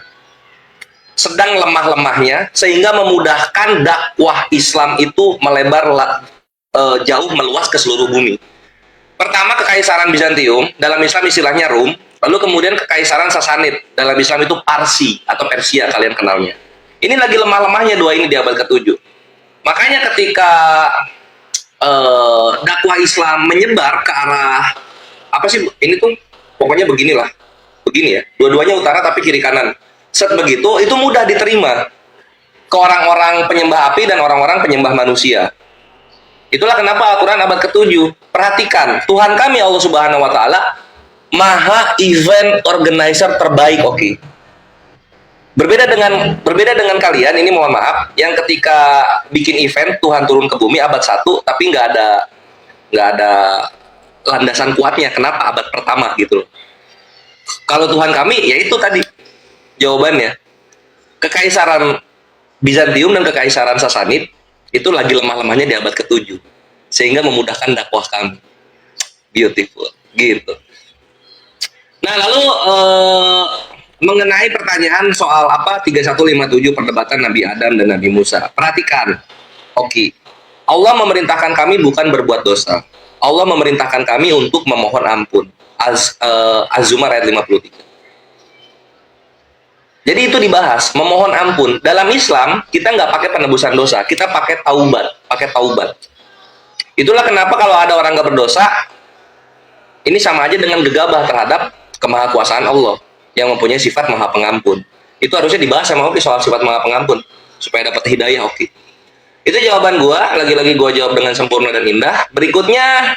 Speaker 3: sedang lemah-lemahnya, sehingga memudahkan dakwah Islam itu melebar jauh, meluas ke seluruh bumi. Pertama, kekaisaran Bizantium, dalam Islam istilahnya Rum. Lalu kemudian kekaisaran Sasanid, dalam Islam itu Parsi atau Persia, kalian kenalnya. Ini lagi lemah-lemahnya dua ini di abad ke-7. Makanya ketika dakwah Islam menyebar ke arah apa sih ini tuh, pokoknya beginilah, begini ya, dua-duanya utara tapi kiri kanan. Set begitu, itu mudah diterima ke orang-orang penyembah api dan orang-orang penyembah manusia. Itulah kenapa Al-Quran abad ke-7. Perhatikan, Tuhan kami Allah Subhanahu wa Ta'ala maha event organizer terbaik, oke. Berbeda dengan kalian, ini mohon maaf, yang ketika bikin event Tuhan turun ke bumi abad 1 tapi nggak ada landasan kuatnya. Kenapa abad pertama gitu loh. Kalau Tuhan kami, ya itu tadi jawabannya. Kekaisaran Bizantium dan kekaisaran Sasanid itu lagi lemah-lemahnya di abad ke-7, sehingga memudahkan dakwah kami. Beautiful, gitu. Nah, lalu mengenai pertanyaan soal apa 3157 perdebatan Nabi Adam dan Nabi Musa. Perhatikan. Oke. Allah memerintahkan kami bukan berbuat dosa. Allah memerintahkan kami untuk memohon ampun. Az-Zumar ayat 53. Jadi itu dibahas, memohon ampun. Dalam Islam, kita nggak pakai penebusan dosa, kita pakai taubat. Itulah kenapa kalau ada orang nggak berdosa, ini sama aja dengan gegabah terhadap kemahakuasaan Allah yang mempunyai sifat maha pengampun. Itu harusnya dibahas sama Oki soal sifat maha pengampun, supaya dapat hidayah, Oki. Itu jawaban gua, lagi-lagi gua jawab dengan sempurna dan indah. Berikutnya,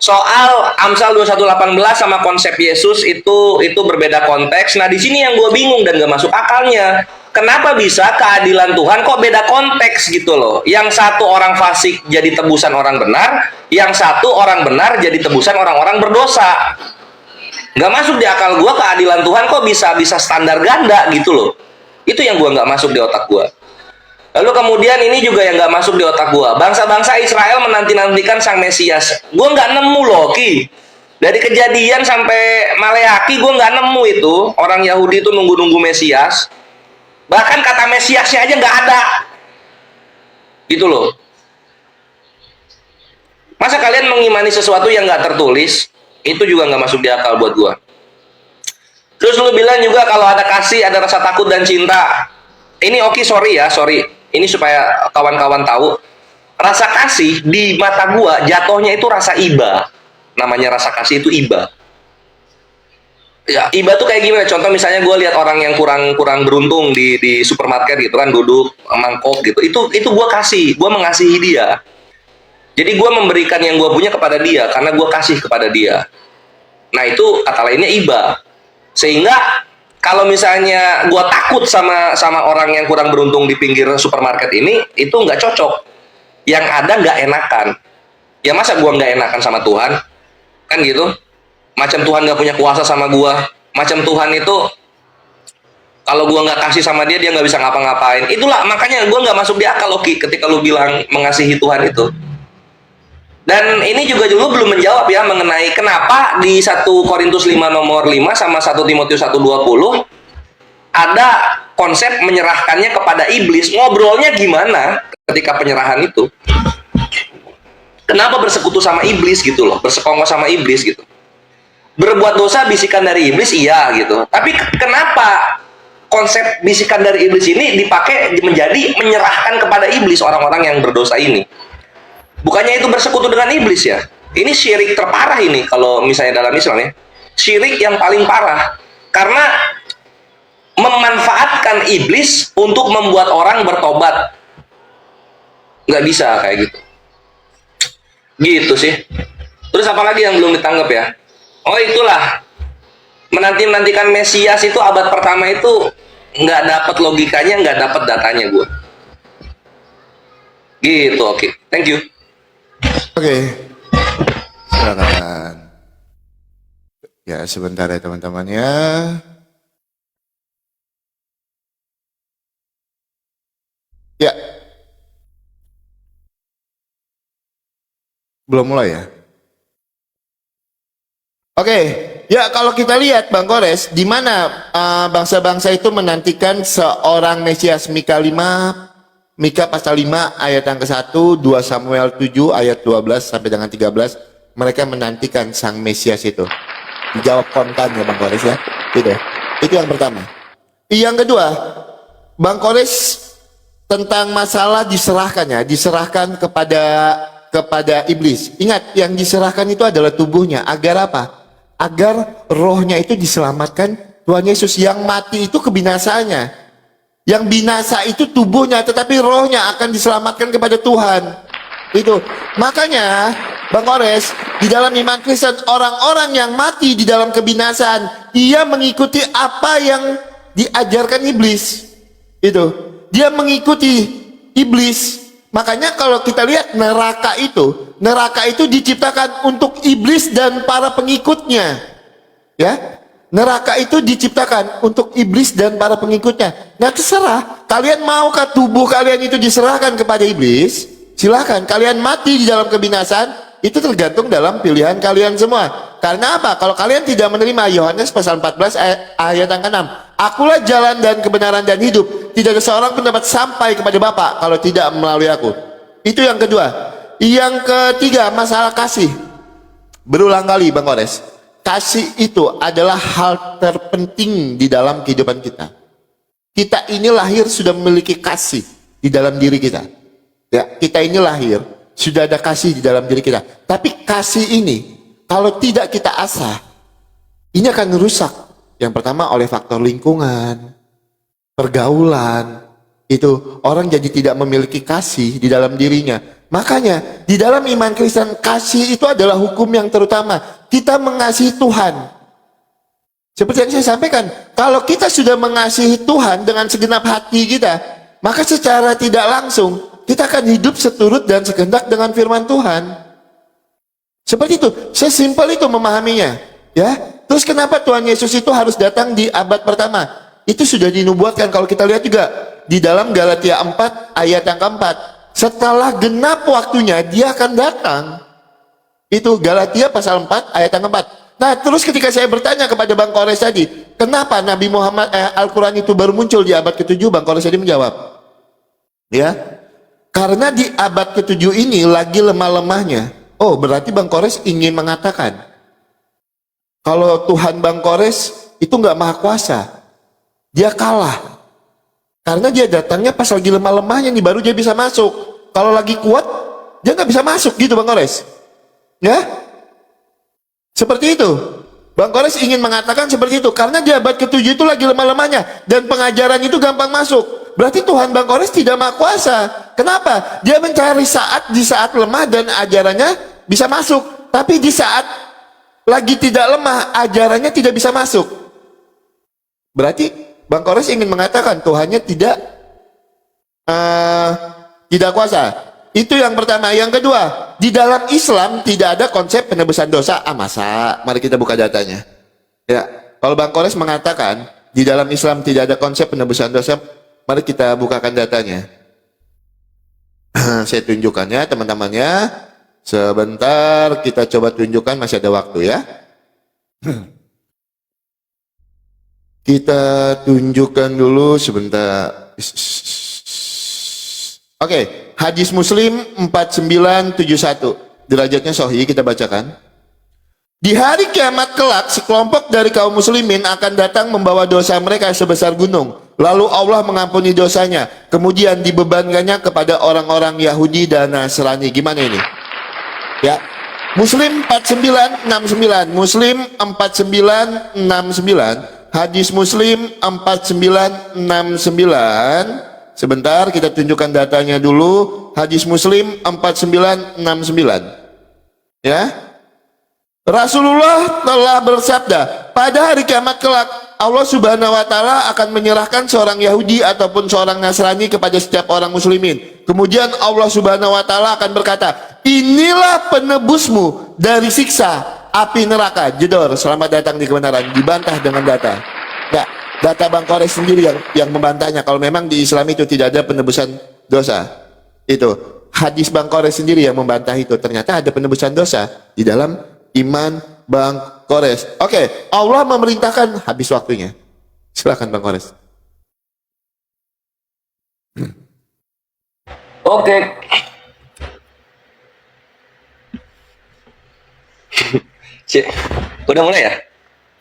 Speaker 3: soal Amsal 2118 sama konsep Yesus itu berbeda konteks. Nah, di sini yang gue bingung dan gak masuk akalnya. Kenapa bisa keadilan Tuhan kok beda konteks gitu loh? Yang satu orang fasik jadi tebusan orang benar, yang satu orang benar jadi tebusan orang-orang berdosa. Gak masuk di akal gue, keadilan Tuhan kok bisa standar ganda gitu loh. Itu yang gue gak masuk di otak gue. Lalu kemudian ini juga yang nggak masuk di otak gua. Bangsa-bangsa Israel menanti-nantikan sang Mesias. Gua nggak nemu loh, Ki. Dari Kejadian sampai Maleaki gua nggak nemu itu. Orang Yahudi itu nunggu-nunggu Mesias. Bahkan kata Mesiasnya aja nggak ada. Gitu loh. Masa kalian mengimani sesuatu yang nggak tertulis? Itu juga nggak masuk di akal buat gua. Terus lu bilang juga kalau ada kasih, ada rasa takut dan cinta. Ini Oki, sorry. Ini supaya kawan-kawan tahu, rasa kasih di mata gua jatuhnya itu rasa iba. Namanya rasa kasih itu iba. Ya, iba tuh kayak gimana? Contoh misalnya gua lihat orang yang kurang beruntung di supermarket gitu kan, duduk mangkok gitu. Itu gua kasih, gua mengasihi dia. Jadi gua memberikan yang gua punya kepada dia karena gua kasih kepada dia. Nah, itu kata lainnya iba. Sehingga kalau misalnya gue takut sama orang yang kurang beruntung di pinggir supermarket ini, itu nggak cocok. Yang ada nggak enakan. Ya masa gue nggak enakan sama Tuhan? Kan gitu. Macam Tuhan nggak punya kuasa sama gue. Macam Tuhan itu, kalau gue nggak kasih sama dia nggak bisa ngapa-ngapain. Itulah makanya gue nggak masuk di akal, Oki, ketika lu bilang mengasihi Tuhan itu. Dan ini juga dulu belum menjawab ya mengenai kenapa di 1 Korintus 5 nomor 5 sama 1 Timotius 1:20 ada konsep menyerahkannya kepada iblis. Ngobrolnya gimana ketika penyerahan itu? Kenapa bersekutu sama iblis gitu loh, bersekongkol sama iblis gitu. Berbuat dosa bisikan dari iblis, iya gitu. Tapi kenapa konsep bisikan dari iblis ini dipakai menjadi menyerahkan kepada iblis orang-orang yang berdosa ini? Bukannya itu bersekutu dengan iblis ya? Ini syirik terparah ini kalau misalnya dalam Islam ya. Syirik yang paling parah. Karena memanfaatkan iblis untuk membuat orang bertobat. Nggak bisa kayak gitu. Gitu sih. Terus apa lagi yang belum ditanggap ya? Oh itulah. Menanti-nantikan Mesias itu abad pertama itu nggak dapat logikanya, nggak dapat datanya gue. Gitu, oke. Thank you.
Speaker 1: Oke, silakan. Ya, sebentar ya teman-teman ya. Ya, belum mulai ya? Oke, ya kalau kita lihat Bang Kores, di mana bangsa-bangsa itu menantikan seorang Mesias. Mika pasal 5 ayat yang ke-1, 2 Samuel 7 ayat 12 sampai dengan 13, mereka menantikan sang Mesias itu. Dijawab kontan ya Bang Kores ya. Itu yang pertama. Yang kedua, Bang Kores tentang masalah diserahkan kepada iblis. Ingat, yang diserahkan itu adalah tubuhnya. Agar apa? Agar rohnya itu diselamatkan Tuhan Yesus. Yang mati itu kebinasaannya. Yang binasa itu tubuhnya, tetapi rohnya akan diselamatkan kepada Tuhan. Itu. Makanya, Bang Kores, di dalam iman Kristen, orang-orang yang mati di dalam kebinasaan, ia mengikuti apa yang diajarkan iblis. Itu. Dia mengikuti iblis. Makanya kalau kita lihat neraka itu diciptakan untuk iblis dan para pengikutnya. Ya. Neraka itu diciptakan untuk iblis dan para pengikutnya. Nah, terserah kalian maukah tubuh kalian itu diserahkan kepada iblis? Silahkan. Kalian mati di dalam kebinasaan, itu tergantung dalam pilihan kalian semua. Karena apa? Kalau kalian tidak menerima Yohanes pasal 14 ayat yang ke-6, akulah jalan dan kebenaran dan hidup. Tidak ada seorang pun dapat sampai kepada Bapa kalau tidak melalui aku. Itu yang kedua. Yang ketiga, masalah kasih. Berulang kali Bang Kores, kasih itu adalah hal terpenting di dalam kehidupan kita. Kita ini lahir sudah memiliki kasih di dalam diri kita. Ya, kita ini lahir sudah ada kasih di dalam diri kita. Tapi kasih ini kalau tidak kita asah, ini akan rusak. Yang pertama oleh faktor lingkungan, pergaulan. Itu orang jadi tidak memiliki kasih di dalam dirinya. Makanya di dalam iman Kristen, kasih itu adalah hukum yang terutama. Kita mengasihi Tuhan. Seperti yang saya sampaikan, kalau kita sudah mengasihi Tuhan dengan segenap hati kita, maka secara tidak langsung kita akan hidup seturut dan sekehendak dengan firman Tuhan. Seperti itu, sesimpel itu memahaminya. Ya, terus kenapa Tuhan Yesus itu harus datang di abad pertama? Itu sudah dinubuatkan. Kalau kita lihat juga di dalam Galatia 4 ayat yang keempat, setelah genap waktunya dia akan datang. Itu Galatia pasal 4 ayat yang keempat. Nah, terus ketika saya bertanya kepada Bang Kores tadi, kenapa Nabi Muhammad Al-Quran itu baru muncul di abad ke-7? Bang Kores tadi menjawab, ya, karena di abad ke-7 ini lagi lemah-lemahnya. Oh, berarti Bang Kores ingin mengatakan kalau Tuhan Bang Kores itu nggak maha kuasa, dia kalah. Karena dia datangnya pas lagi lemah-lemahnya nih, baru dia bisa masuk. Kalau lagi kuat, dia nggak bisa masuk gitu Bang Kores. Ya, seperti itu. Bang Kores ingin mengatakan seperti itu. Karena di abad ke-7 itu lagi lemah-lemahnya, dan pengajaran itu gampang masuk. Berarti Tuhan Bang Kores tidak maha kuasa. Kenapa? Dia mencari di saat lemah dan ajarannya bisa masuk. Tapi di saat lagi tidak lemah, ajarannya tidak bisa masuk. Berarti Bang Kores ingin mengatakan Tuhannya tidak kuasa. Itu yang pertama. Yang kedua, di dalam Islam tidak ada konsep penebusan dosa. Masa? Mari kita buka datanya. Ya, kalau Bang Kores mengatakan di dalam Islam tidak ada konsep penebusan dosa, mari kita bukakan datanya. Saya tunjukkan ya teman-temannya. Sebentar, kita coba tunjukkan, masih ada waktu ya. Kita tunjukkan dulu sebentar. Oke, hadis Muslim 4971. Derajatnya sahih, kita bacakan. Di hari kiamat kelak, sekelompok dari kaum muslimin akan datang membawa dosa mereka sebesar gunung. Lalu Allah mengampuni dosanya. Kemudian dibebankannya kepada orang-orang Yahudi dan Nasrani. Gimana ini? Ya, Muslim 4969. Muslim 4969. Hadis Muslim 4969. Sebentar, kita tunjukkan datanya dulu. Hadis Muslim 4969. Ya. Rasulullah telah bersabda, pada hari kiamat kelak Allah Subhanahu wa taala akan menyerahkan seorang Yahudi ataupun seorang Nasrani kepada setiap orang muslimin. Kemudian Allah Subhanahu wa taala akan berkata, "Inilah penebusmu dari siksa api neraka." Jedor, selamat datang di kebenaran. Dibantah dengan data. Ya, data Bang Kores sendiri yang membantahnya kalau memang di Islam itu tidak ada penebusan dosa. Itu hadis Bang Kores sendiri yang membantah itu. Ternyata ada penebusan dosa di dalam iman Bang Kores. Oke, Allah memerintahkan, habis waktunya. Silakan Bang Kores.
Speaker 3: Oke. Cik, udah mulai ya?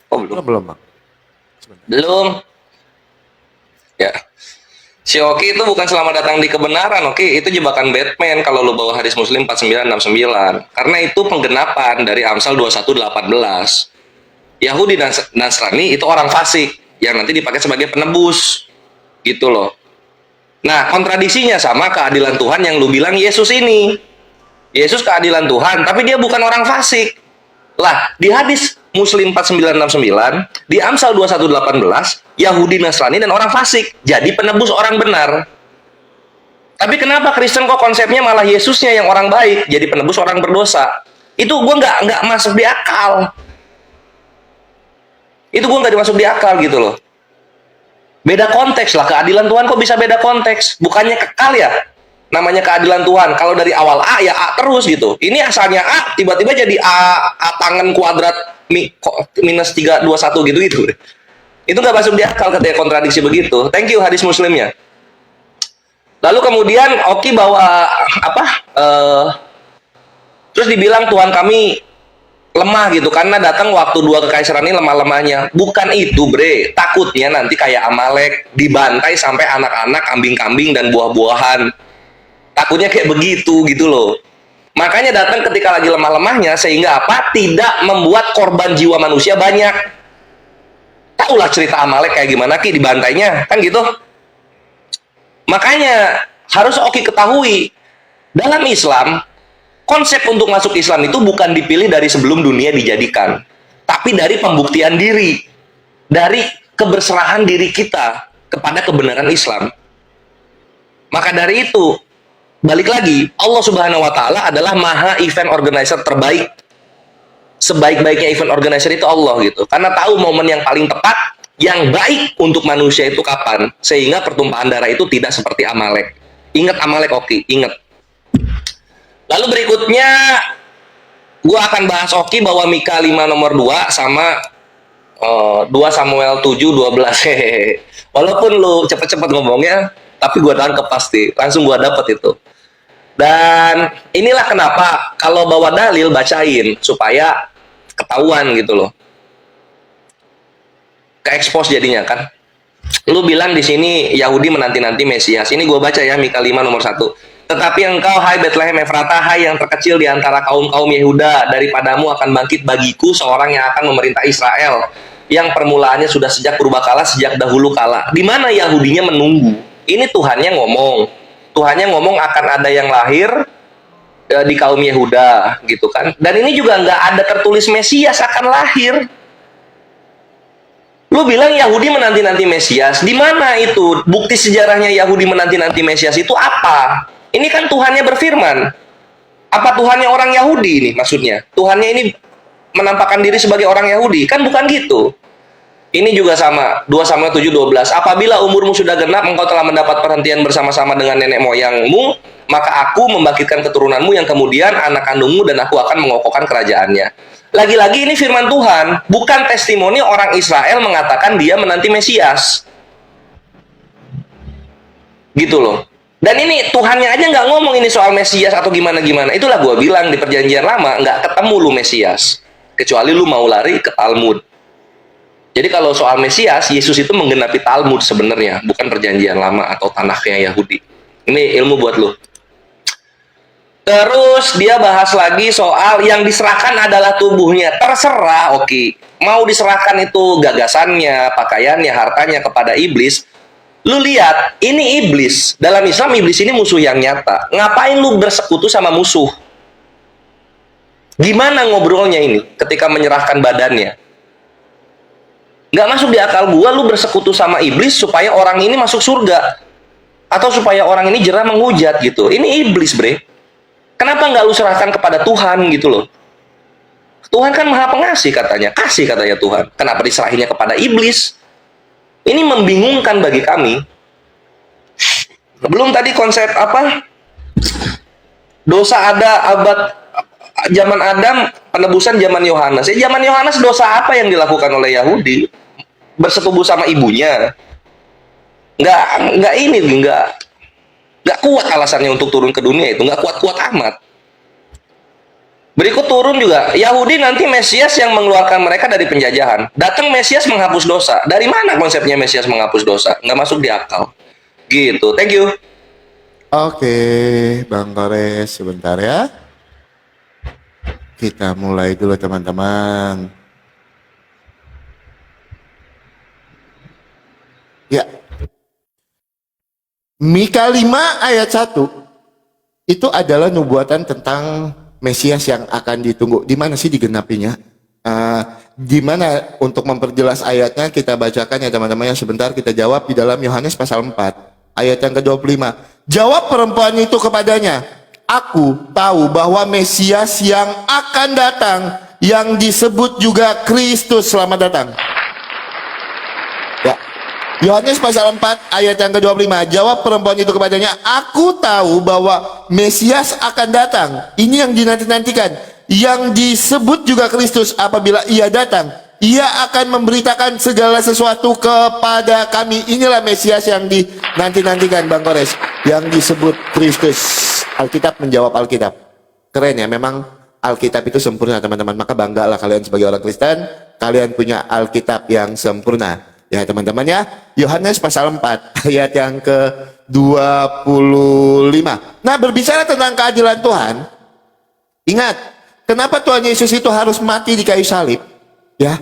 Speaker 3: Oh belum.
Speaker 1: Belum Bang.
Speaker 3: Belum. Ya. Si Oki itu bukan selamat datang di kebenaran, Oki. Itu jebakan Batman kalau lu bawa hadis Muslim 4969. Karena itu penggenapan dari Amsal 21:18. Yahudi dan Nasrani itu orang fasik yang nanti dipakai sebagai penebus. Gitu loh. Nah, kontradisinya sama keadilan Tuhan yang lu bilang Yesus ini. Yesus keadilan Tuhan, tapi dia bukan orang fasik. Lah, di hadis Muslim 4969, di Amsal 21:18, Yahudi, Nasrani, dan orang fasik. Jadi penebus orang benar. Tapi kenapa Kristen kok konsepnya malah Yesusnya yang orang baik, jadi penebus orang berdosa? Itu gue nggak masuk di akal. Itu gue nggak dimasuk di akal gitu loh. Beda konteks lah, keadilan Tuhan kok bisa beda konteks? Bukannya kekal ya? Namanya keadilan Tuhan. Kalau dari awal A ya A terus gitu. Ini asalnya A, tiba-tiba jadi A tangan kuadrat minus 321 gitu. Itu nggak masuk di akal ketika kontradiksi begitu. Thank you hadis Muslimnya. Lalu kemudian Oki bawa terus dibilang Tuhan kami lemah gitu karena datang waktu dua kekaisaran ini lemah-lemahnya. Bukan itu, bre. Takutnya nanti kayak Amalek dibantai sampai anak-anak, kambing-kambing dan buah-buahan. Takutnya kayak begitu gitu loh. Makanya datang ketika lagi lemah-lemahnya sehingga apa? Tidak membuat korban jiwa manusia banyak. Taulah cerita Amalek kayak gimana Ki dibantainya, kan gitu. Makanya harus Oki ketahui dalam Islam konsep untuk masuk Islam itu bukan dipilih dari sebelum dunia dijadikan, tapi dari pembuktian diri, dari keberserahan diri kita kepada kebenaran Islam. Maka dari itu, balik lagi, Allah Subhanahu wa Ta'ala adalah maha event organizer terbaik. Sebaik-baiknya event organizer itu Allah gitu. Karena tahu momen yang paling tepat, yang baik untuk manusia itu kapan, sehingga pertumpahan darah itu tidak seperti Amalek. Ingat Amalek, Oki, ingat. Lalu berikutnya gue akan bahas Oki bahwa Mika 5 nomor 2 sama 2 Samuel 7:12. Walaupun lu cepet-cepet ngomongnya, tapi gue tangkep pasti, langsung gue dapet itu. Dan inilah kenapa kalau bawa dalil bacain supaya ketahuan gitu loh. Ke-expose jadinya kan. Lu bilang di sini Yahudi menanti-nanti Mesias. Ini gue baca ya Mika 5 nomor 1. Tetapi engkau, hai Betlehem Efratah, hai yang terkecil di antara kaum-kaum Yehuda, daripadamu akan bangkit bagiku seorang yang akan memerintah Israel, yang permulaannya sudah sejak purbakala, sejak dahulu kala. Di mana Yahudinya menunggu? Ini Tuhannya ngomong. Tuhannya ngomong akan ada yang lahir di kaum Yehuda, gitu kan. Dan ini juga nggak ada tertulis Mesias akan lahir. Lu bilang Yahudi menanti-nanti Mesias. Di mana itu? Bukti sejarahnya Yahudi menanti-nanti Mesias itu apa? Ini kan Tuhannya berfirman. Apa Tuhannya orang Yahudi ini maksudnya? Tuhannya ini menampakkan diri sebagai orang Yahudi? Kan bukan gitu. Ini juga sama, 2 Samuel 7:12. Apabila umurmu sudah genap, engkau telah mendapat perhentian bersama-sama dengan nenek moyangmu, maka aku membangkitkan keturunanmu yang kemudian anak kandungmu dan aku akan mengokohkan kerajaannya. Lagi-lagi ini firman Tuhan, bukan testimoni orang Israel mengatakan dia menanti Mesias. Gitu loh. Dan ini Tuhannya aja nggak ngomong ini soal Mesias atau gimana-gimana. Itulah gue bilang di perjanjian lama, nggak ketemu lu Mesias. Kecuali lu mau lari ke Talmud. Jadi kalau soal Mesias, Yesus itu menggenapi Talmud sebenarnya, bukan perjanjian lama atau tanahnya Yahudi. Ini ilmu buat lu. Terus dia bahas lagi soal yang diserahkan adalah tubuhnya. Terserah, oke. Mau diserahkan itu gagasannya, pakaiannya, hartanya kepada iblis. Lu lihat, ini iblis. Dalam Islam, iblis ini musuh yang nyata. Ngapain lu bersekutu sama musuh? Gimana ngobrolnya ini ketika menyerahkan badannya? Nggak masuk di akal gua lu bersekutu sama iblis supaya orang ini masuk surga. Atau supaya orang ini jerah menghujat gitu. Ini iblis, bre. Kenapa nggak lu serahkan kepada Tuhan gitu loh? Tuhan kan maha pengasih katanya. Kasih katanya Tuhan. Kenapa diserahinnya kepada iblis? Ini membingungkan bagi kami. Belum tadi konsep apa? Dosa ada abad zaman Adam, penebusan zaman Yohanes. Zaman Yohanes dosa apa yang dilakukan oleh Yahudi? Bersetubuh sama ibunya. Nggak kuat alasannya untuk turun ke dunia itu, nggak kuat-kuat amat. Berikut turun juga, Yahudi nanti Mesias yang mengeluarkan mereka dari penjajahan. Datang Mesias menghapus dosa. Dari mana konsepnya Mesias menghapus dosa? Nggak masuk di akal. Gitu, thank you.
Speaker 1: Oke, Bang Kores, sebentar ya. Kita mulai dulu teman-teman. Ya. Mika 5 ayat 1 itu adalah nubuatan tentang Mesias yang akan ditunggu. Di mana sih digenapinya? Di mana untuk memperjelas ayatnya kita bacakan ya teman-teman ya, sebentar kita jawab di dalam Yohanes pasal 4 ayat yang ke-25. Jawab perempuan itu kepadanya, "Aku tahu bahwa Mesias yang akan datang yang disebut juga Kristus selamat datang." Ya. Yohanes pasal 4 ayat yang ke-25. Jawab perempuan itu kepadanya, "Aku tahu bahwa Mesias akan datang." Ini yang dinanti-nantikan, yang disebut juga Kristus. Apabila ia datang, ia akan memberitakan segala sesuatu kepada kami. Inilah Mesias yang dinanti-nantikan Bang Kores, yang disebut Kristus. Alkitab menjawab Alkitab. Keren ya, memang Alkitab itu sempurna teman-teman. Maka banggalah kalian sebagai orang Kristen, kalian punya Alkitab yang sempurna. Ya teman-teman ya, Yohanes pasal 4 ayat yang ke-25. Nah, berbicara tentang keadilan Tuhan, ingat, kenapa Tuhan Yesus itu harus mati di kayu salib? Ya,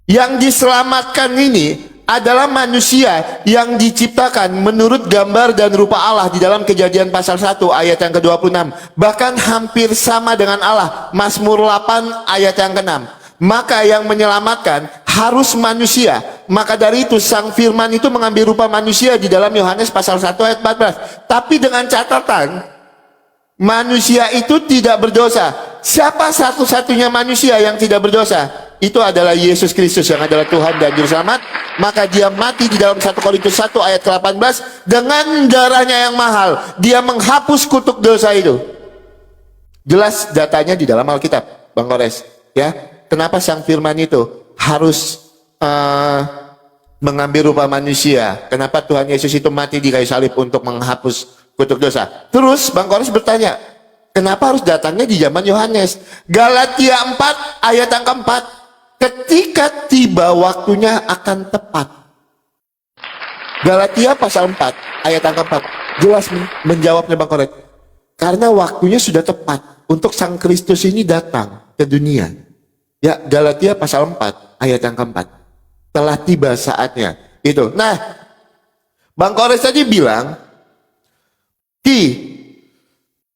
Speaker 1: yang diselamatkan ini adalah manusia yang diciptakan menurut gambar dan rupa Allah di dalam Kejadian pasal 1 ayat yang ke-26. Bahkan hampir sama dengan Allah, Mazmur 8 ayat yang ke-6. Maka yang menyelamatkan harus manusia. Maka dari itu sang firman itu mengambil rupa manusia di dalam Yohanes pasal 1 ayat 14. Tapi dengan catatan, manusia itu tidak berdosa. Siapa satu-satunya manusia yang tidak berdosa? Itu adalah Yesus Kristus yang adalah Tuhan dan Juru Selamat. Maka dia mati di dalam 1 Korintus 1 ayat ke-18 dengan darahnya yang mahal. Dia menghapus kutuk dosa itu. Jelas datanya di dalam Alkitab, Bang Kores. Ya. Kenapa sang firman itu harus mengambil rupa manusia? Kenapa Tuhan Yesus itu mati di kayu salib untuk menghapus kutuk dosa? Terus Bang Kores bertanya, kenapa harus datangnya di zaman Yohanes? Galatia 4 ayat yang keempat, ketika tiba waktunya akan tepat. Galatia pasal 4 ayat yang keempat jelas menjawabnya Bang Kores. Karena waktunya sudah tepat untuk sang Kristus ini datang ke dunia. Ya, Galatia pasal 4 ayat yang keempat. Telah tiba saatnya. Itu. Nah, Bang Kores tadi bilang,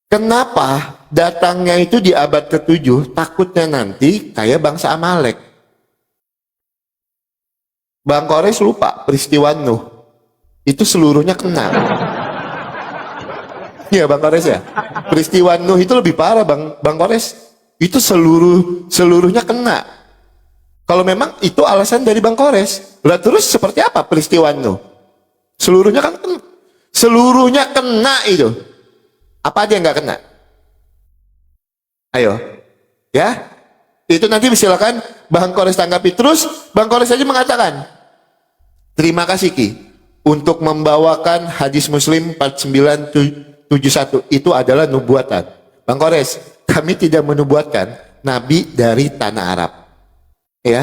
Speaker 1: kenapa datangnya itu di abad ke-7? Takutnya nanti kayak bangsa Amalek. Bang Kores lupa peristiwa Nuh. Itu seluruhnya kena. Iya Bang Kores ya. Peristiwa Nuh itu lebih parah Bang Kores. Itu seluruhnya kena. Kalau memang itu alasan dari Bang Kores, lah terus seperti apa peristiwa Nuh? Seluruhnya kan kena. Seluruhnya kena itu. Apa aja yang nggak kena? Ayo, ya. Itu nanti silakan Bang Kores tanggapi. Terus Bang Kores aja mengatakan, terima kasih Ki untuk membawakan hadis Muslim 4971. Itu adalah nubuatan. Bang Kores, kami tidak menubuatkan nabi dari tanah Arab. Ya,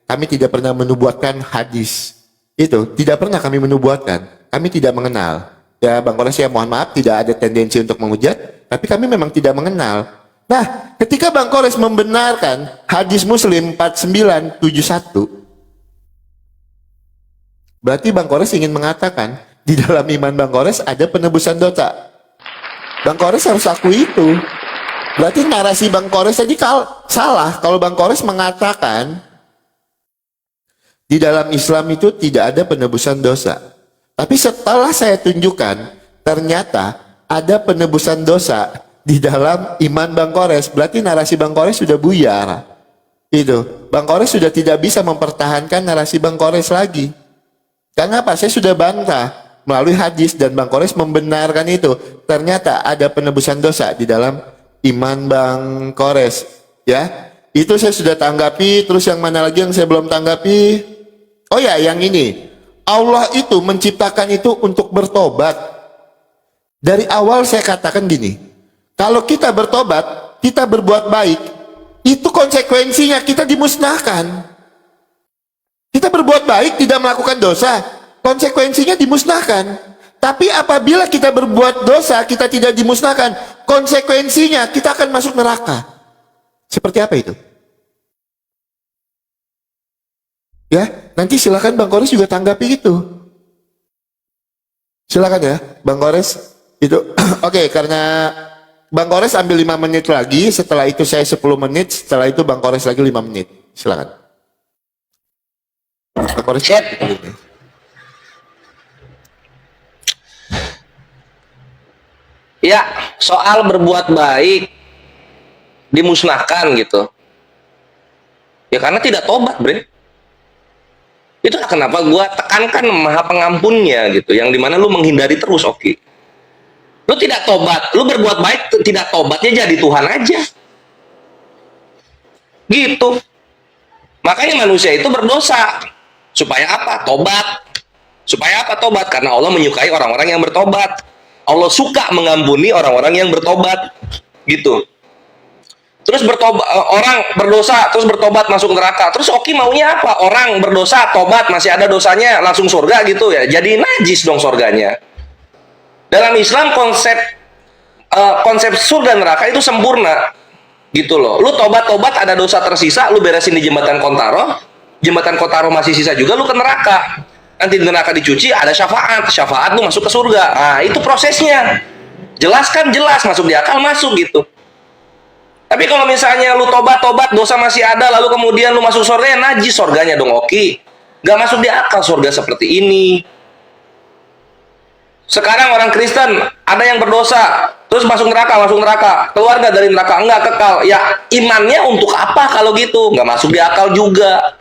Speaker 1: kami tidak pernah menubuatkan hadis. Itu tidak pernah kami menubuatkan. Kami tidak mengenal. Ya, Bang Kores ya mohon maaf tidak ada tendensi untuk menghujat, tapi kami memang tidak mengenal. Nah, ketika Bang Kores membenarkan hadis Muslim 4971, berarti Bang Kores ingin mengatakan di dalam iman Bang Kores ada penebusan dosa. Bang Kores harus akui itu. Berarti narasi Bang Kores tadi salah kalau Bang Kores mengatakan di dalam Islam itu tidak ada penebusan dosa. Tapi setelah saya tunjukkan ternyata ada penebusan dosa di dalam iman Bang Kores, berarti narasi Bang Kores sudah buyar. Itu. Bang Kores sudah tidak bisa mempertahankan narasi Bang Kores lagi. Karena apa? Saya sudah bantah melalui hadis dan Bang Kores membenarkan itu. Ternyata ada penebusan dosa di dalam iman Bang Kores. Ya, itu saya sudah tanggapi. Terus yang mana lagi yang saya belum tanggapi? Oh ya, yang ini. Allah itu menciptakan itu untuk bertobat. Dari awal saya katakan gini, kalau kita bertobat, kita berbuat baik, itu konsekuensinya kita dimusnahkan. Kita berbuat baik, tidak melakukan dosa, konsekuensinya dimusnahkan. Tapi apabila kita berbuat dosa, kita tidak dimusnahkan, konsekuensinya kita akan masuk neraka. Seperti apa itu? Ya, nanti silakan Bang Kores juga tanggapi itu. Silakan ya, Bang Kores. Itu oke, karena Bang Kores ambil 5 menit lagi, setelah itu saya 10 menit, setelah itu Bang Kores lagi 5 menit. Silakan. Bang Kores.
Speaker 3: Ya, soal berbuat baik dimusnahkan gitu. Ya karena tidak tobat, bre. Itulah kenapa gua tekankan Maha Pengampunnya gitu, yang dimana lu menghindari terus, oke. Lu tidak tobat, lu berbuat baik tidak tobatnya jadi Tuhan aja. Gitu. Makanya manusia itu berdosa. Supaya apa? Tobat. Supaya apa tobat? Karena Allah menyukai orang-orang yang bertobat. Allah suka mengampuni orang-orang yang bertobat. Gitu. Terus bertobat, orang berdosa terus bertobat masuk neraka. Terus Oki maunya apa? Orang berdosa tobat masih ada dosanya langsung surga gitu ya. Jadi najis dong surganya. Dalam Islam konsep surga neraka itu sempurna. Gitu loh. Lu tobat ada dosa tersisa, lu beresin di jembatan Kontaro. Jembatan Kontaro masih sisa juga, lu ke neraka. Nanti di neraka dicuci, ada syafaat lu masuk ke surga. Nah, itu prosesnya. Jelas kan? Jelas, masuk di akal, masuk gitu. Tapi kalau misalnya lu tobat, dosa masih ada, lalu kemudian lu masuk surga, ya najis surganya dong, Oki. Gak masuk di akal surga seperti ini. Sekarang orang Kristen, ada yang berdosa, terus masuk neraka, keluar gak dari neraka? Enggak, kekal. Ya, imannya untuk apa kalau gitu? Gak masuk di akal juga.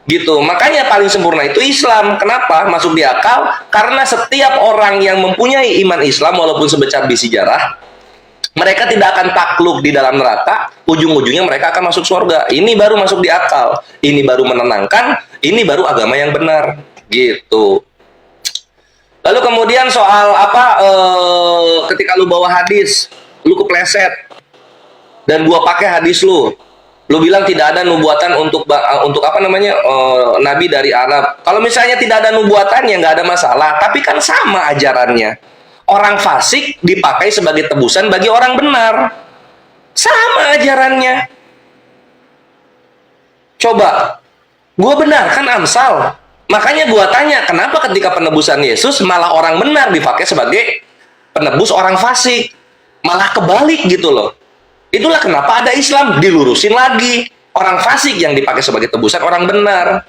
Speaker 3: Gitu, makanya paling sempurna itu Islam. Kenapa? Masuk di akal, karena setiap orang yang mempunyai iman Islam, walaupun sebesar biji jarah, mereka tidak akan takluk di dalam neraka, ujung-ujungnya mereka akan masuk surga. Ini baru masuk di akal, ini baru menenangkan, ini baru agama yang benar. Gitu. Lalu kemudian soal apa, ketika lu bawa hadis, lu kepleset, dan gua pakai hadis lu bilang tidak ada nubuatan untuk apa namanya, nabi dari Arab. Kalau misalnya tidak ada nubuatan ya nggak ada masalah, tapi kan sama ajarannya. Orang fasik dipakai sebagai tebusan bagi orang benar. Sama ajarannya. Coba, gue benar kan Amsal. Makanya gue tanya, kenapa ketika penebusan Yesus malah orang benar dipakai sebagai penebus orang fasik? Malah kebalik gitu loh. Itulah kenapa ada Islam, dilurusin lagi. Orang fasik yang dipakai sebagai tebusan orang benar.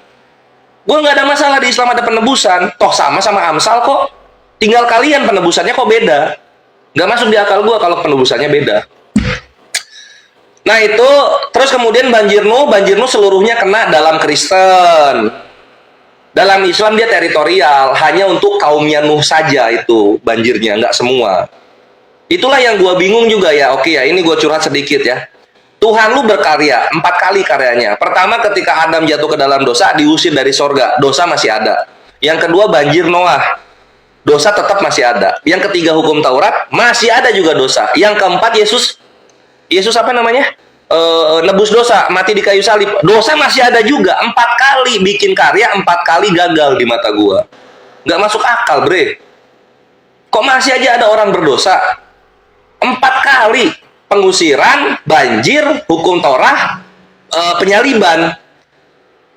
Speaker 3: Gue nggak ada masalah di Islam ada penebusan. Toh sama Amsal kok. Tinggal kalian penebusannya kok beda. Nggak masuk di akal gue kalau penebusannya beda. Nah itu, terus kemudian banjir Nuh seluruhnya kena dalam Kristen. Dalam Islam dia teritorial, hanya untuk kaumnya Nuh saja itu banjirnya, nggak semua. Itulah yang gue bingung juga ya. Oke ya, ini gue curhat sedikit ya. Tuhan lu berkarya, 4 kali karyanya. Pertama ketika Adam jatuh ke dalam dosa, diusir dari sorga, dosa masih ada. Yang kedua banjir Noah, dosa tetap masih ada. Yang ketiga hukum Taurat, masih ada juga dosa. Yang keempat Yesus apa namanya? Nebus dosa, mati di kayu salib, dosa masih ada juga. 4 kali bikin karya, 4 kali gagal di mata gua. Nggak masuk akal, bre. Kok masih aja ada orang berdosa? 4 kali pengusiran, banjir, hukum Taurat, penyaliban.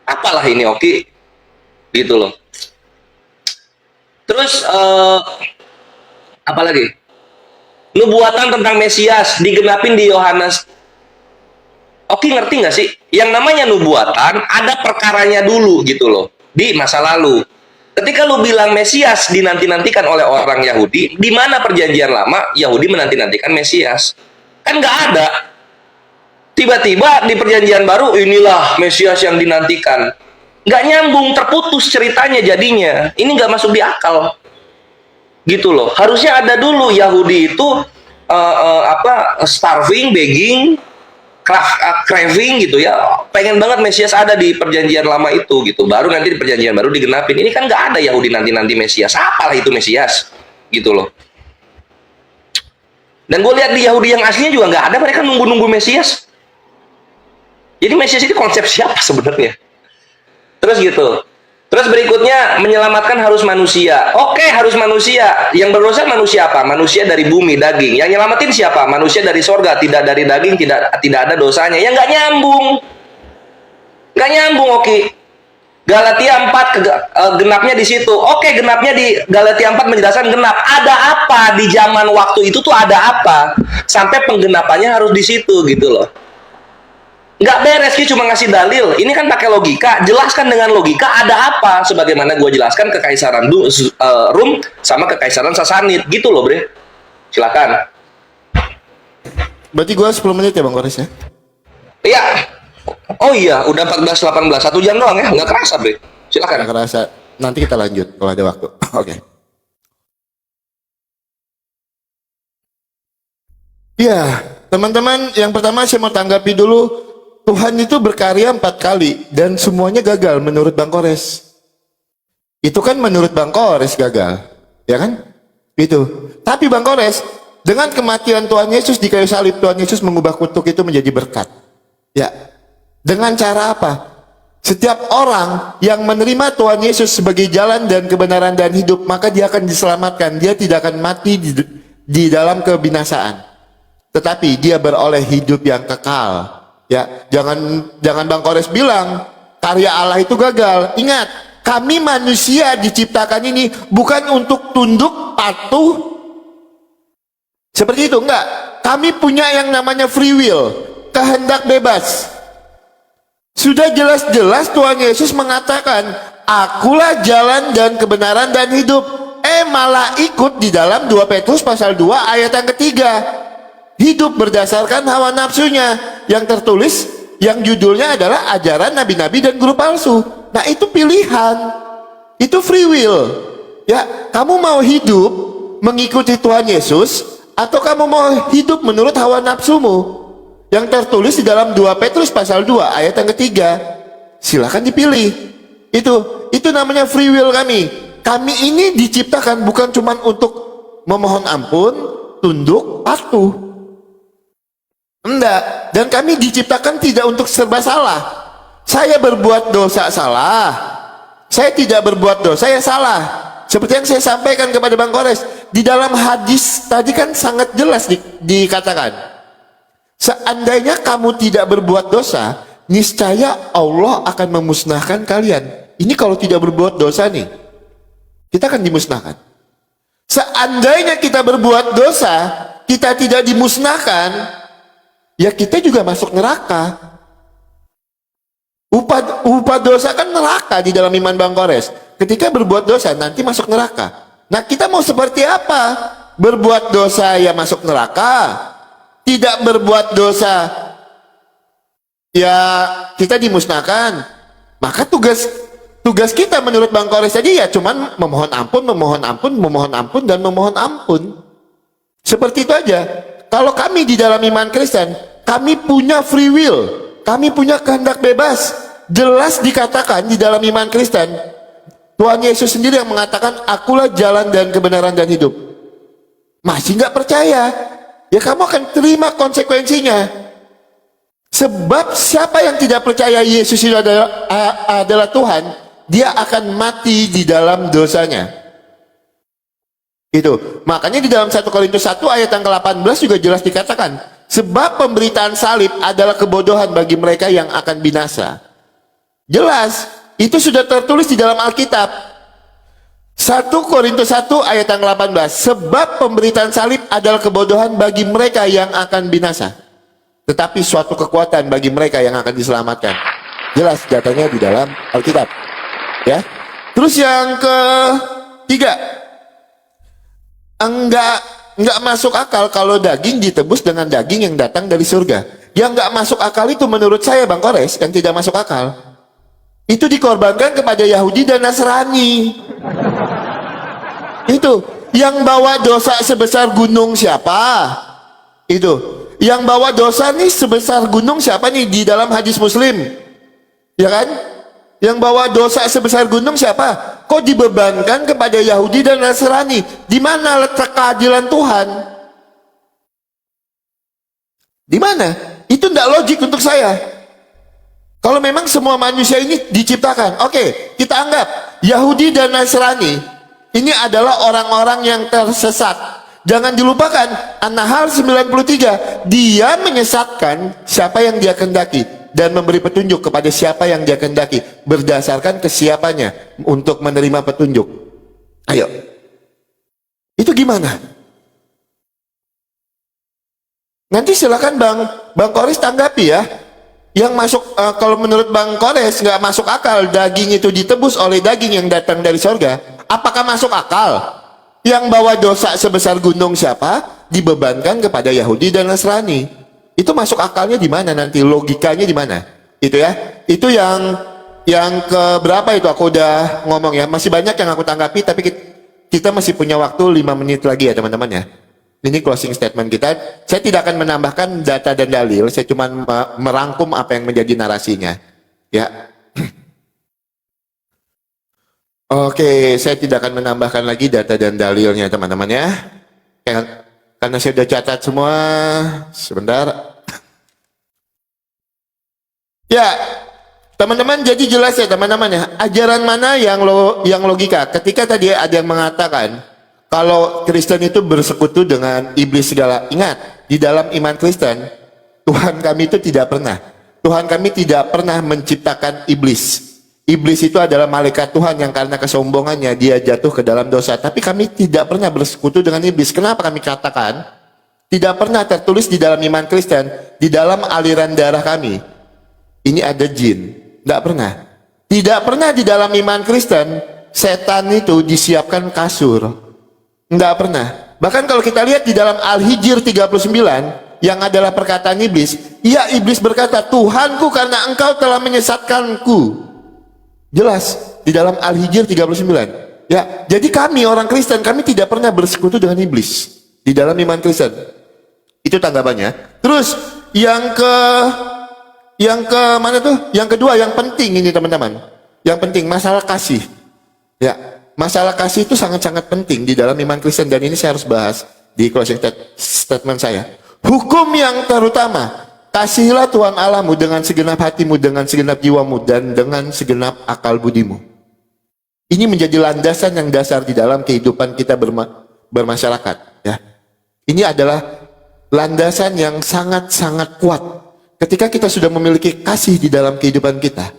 Speaker 3: Apalah ini, Oki? Gitu loh. Terus apa lagi? Nubuatan tentang Mesias digenapin di Yohanes. Oke, ngerti nggak sih? Yang namanya nubuatan ada perkaranya dulu gitu loh di masa lalu. Ketika lu bilang Mesias dinanti-nantikan oleh orang Yahudi, di mana perjanjian lama Yahudi menanti-nantikan Mesias? Kan nggak ada. Tiba-tiba di perjanjian baru inilah Mesias yang dinantikan. Nggak nyambung, terputus ceritanya jadinya. Ini nggak masuk di akal. Gitu loh. Harusnya ada dulu Yahudi itu starving, begging, craving gitu ya, pengen banget Mesias ada di perjanjian lama itu gitu, baru nanti di perjanjian baru digenapin. Ini kan nggak ada Yahudi nanti Mesias, apalah itu Mesias gitu loh. Dan gue lihat di Yahudi yang aslinya juga nggak ada, mereka nunggu Mesias. Jadi Mesias itu konsep siapa sebenarnya? Terus gitu. Terus berikutnya, menyelamatkan harus manusia. Oke, harus manusia. Yang berdosa manusia apa? Manusia dari bumi, daging. Yang nyelamatin siapa? Manusia dari sorga, tidak dari daging, tidak ada dosanya. Yang nggak nyambung. Nggak nyambung, oke. Galatia 4 genapnya di situ. Oke, genapnya di Galatia 4 menjelaskan genap. Ada apa di zaman waktu itu tuh, ada apa? Sampai penggenapannya harus di situ gitu loh. Nggak beres, cuma ngasih dalil. Ini kan pakai logika. Jelaskan dengan logika ada apa. Sebagaimana gue jelaskan kekaisaran Rum sama kekaisaran Sasanid. Gitu loh, Bre. Silakan.
Speaker 1: Berarti gue 10 menit ya Bang Kores ya?
Speaker 3: Iya. Oh iya, udah 14.18. 1 jam doang ya. Nggak kerasa, Bre. Silakan.
Speaker 1: Nggak kerasa. Nanti kita lanjut kalau ada waktu. Oke. Iya, teman-teman, yang pertama saya mau tanggapi dulu. Tuhan itu berkarya 4 kali dan semuanya gagal menurut Bang Kores. Itu kan menurut Bang Kores gagal, ya kan? Itu. Tapi Bang Kores, dengan kematian Tuhan Yesus di kayu salib, Tuhan Yesus mengubah kutuk itu menjadi berkat. Ya. Dengan cara apa? Setiap orang yang menerima Tuhan Yesus sebagai jalan dan kebenaran dan hidup, maka dia akan diselamatkan. Dia tidak akan mati di dalam kebinasaan. Tetapi dia beroleh hidup yang kekal. Ya, jangan Bang Kores bilang karya Allah itu gagal. Ingat, kami manusia diciptakan ini bukan untuk tunduk patuh seperti itu, enggak. Kami punya yang namanya free will, kehendak bebas. Sudah jelas-jelas Tuhan Yesus mengatakan, akulah jalan dan kebenaran dan hidup. Malah ikut di dalam 2 Petrus pasal 2 ayat yang ketiga. Hidup berdasarkan hawa nafsunya, yang tertulis, yang judulnya adalah ajaran nabi-nabi dan guru palsu. Nah itu pilihan, itu free will. Ya, kamu mau hidup mengikuti Tuhan Yesus, atau kamu mau hidup menurut hawa nafsumu, yang tertulis di dalam 2 Petrus pasal 2 ayat yang ketiga. Silakan dipilih. Itu namanya free will kami. Kami ini diciptakan bukan cuma untuk memohon ampun, tunduk, patuh. Enggak, dan kami diciptakan tidak untuk serba salah. Saya berbuat dosa salah, saya tidak berbuat dosa ya salah. Seperti yang saya sampaikan kepada Bang Kores di dalam hadis tadi kan sangat jelas dikatakan, seandainya kamu tidak berbuat dosa, niscaya Allah akan memusnahkan kalian. Ini kalau tidak berbuat dosa nih, kita akan dimusnahkan. Seandainya kita berbuat dosa, kita tidak dimusnahkan, ya kita juga masuk neraka. Upah dosa kan neraka di dalam iman Bang Kores. Ketika berbuat dosa nanti masuk neraka. Nah kita mau seperti apa? Berbuat dosa ya masuk neraka, tidak berbuat dosa ya kita dimusnahkan. Maka tugas kita menurut Bang Kores tadi ya cuman memohon ampun, memohon ampun, memohon ampun, dan memohon ampun. Seperti itu aja. Kalau kami di dalam iman Kristen, kami punya free will, kami punya kehendak bebas. Jelas dikatakan di dalam iman Kristen, Tuhan Yesus sendiri yang mengatakan, akulah jalan dan kebenaran dan hidup. Masih nggak percaya? Ya kamu akan terima konsekuensinya. Sebab siapa yang tidak percaya Yesus itu adalah Tuhan, dia akan mati di dalam dosanya. Itu makanya di dalam 1 Korintus 1 ayat yang ke-18 juga jelas dikatakan, sebab pemberitaan salib adalah kebodohan bagi mereka yang akan binasa. Jelas, itu sudah tertulis di dalam Alkitab. 1 Korintus 1 ayat yang ke-18, sebab pemberitaan salib adalah kebodohan bagi mereka yang akan binasa, tetapi suatu kekuatan bagi mereka yang akan diselamatkan. Jelas datanya di dalam Alkitab. Ya. Terus yang ketiga, enggak masuk akal kalau daging ditebus dengan daging yang datang dari surga. Yang enggak masuk akal itu menurut saya Bang Kores, yang tidak masuk akal itu dikorbankan kepada Yahudi dan Nasrani. Itu yang bawa dosa sebesar gunung siapa? Itu Yang bawa dosa nih sebesar gunung siapa nih di dalam hadis Muslim? Ya kan? Yang bawa dosa sebesar gunung siapa? Kok dibebankan kepada Yahudi dan Nasrani? Di mana letak keadilan Tuhan? Di mana? Itu tidak logik untuk saya. Kalau memang semua manusia ini diciptakan, oke, kita anggap Yahudi dan Nasrani ini adalah orang-orang yang tersesat. Jangan dilupakan, An-Nahl 93, dia menyesatkan siapa yang dia kehendaki dan memberi petunjuk kepada siapa yang dia kehendaki berdasarkan kesiapannya untuk menerima petunjuk. Ayo, itu gimana? Nanti silakan Bang Kores tanggapi ya. Yang masuk kalau menurut Bang Kores nggak masuk akal daging itu ditebus oleh daging yang datang dari sorga. Apakah masuk akal? Yang bawa dosa sebesar gunung siapa? Dibebankan kepada Yahudi dan Nasrani. Itu masuk akalnya di mana nanti? Logikanya di mana? Itu ya. Itu yang ke berapa itu aku udah ngomong ya. Masih banyak yang aku tanggapi tapi kita masih punya waktu 5 menit lagi ya teman-teman ya. Ini closing statement kita. Saya tidak akan menambahkan data dan dalil. Saya cuma merangkum apa yang menjadi narasinya. Ya. Oke, saya tidak akan menambahkan lagi data dan dalilnya teman-teman ya. Karena saya sudah catat semua. Sebentar. Ya, teman-teman jadi jelas ya teman-teman ya. Ajaran mana yang logika? Ketika tadi ada yang mengatakan kalau Kristen itu bersekutu dengan iblis segala. Ingat, di dalam iman Kristen, Tuhan kami itu tidak pernah. Tuhan kami tidak pernah menciptakan iblis. Iblis itu adalah malaikat Tuhan yang karena kesombongannya dia jatuh ke dalam dosa. Tapi kami tidak pernah bersekutu dengan iblis. Kenapa kami katakan? Tidak pernah tertulis di dalam iman Kristen, di dalam aliran darah kami. Ini ada jin. Tidak pernah. Tidak pernah di dalam iman Kristen, setan itu disiapkan kasur. Tidak pernah. Bahkan kalau kita lihat di dalam Al-Hijr 39, yang adalah perkataan iblis, ya iblis berkata, Tuhanku karena engkau telah menyesatkanku. Jelas di dalam Al-Hijr 39. Ya, jadi kami orang Kristen, kami tidak pernah bersekutu dengan iblis di dalam iman Kristen. Itu tanggapannya. Terus yang ke mana tuh? Yang kedua, yang penting ini teman-teman. Yang penting masalah kasih. Ya, masalah kasih itu sangat-sangat penting di dalam iman Kristen dan ini saya harus bahas di closing statement saya. Hukum yang terutama, kasihilah Tuhan Allahmu dengan segenap hatimu, dengan segenap jiwamu, dan dengan segenap akal budimu. Ini menjadi landasan yang dasar di dalam kehidupan kita bermasyarakat. Ya. Ini adalah landasan yang sangat-sangat kuat. Ketika kita sudah memiliki kasih di dalam kehidupan kita,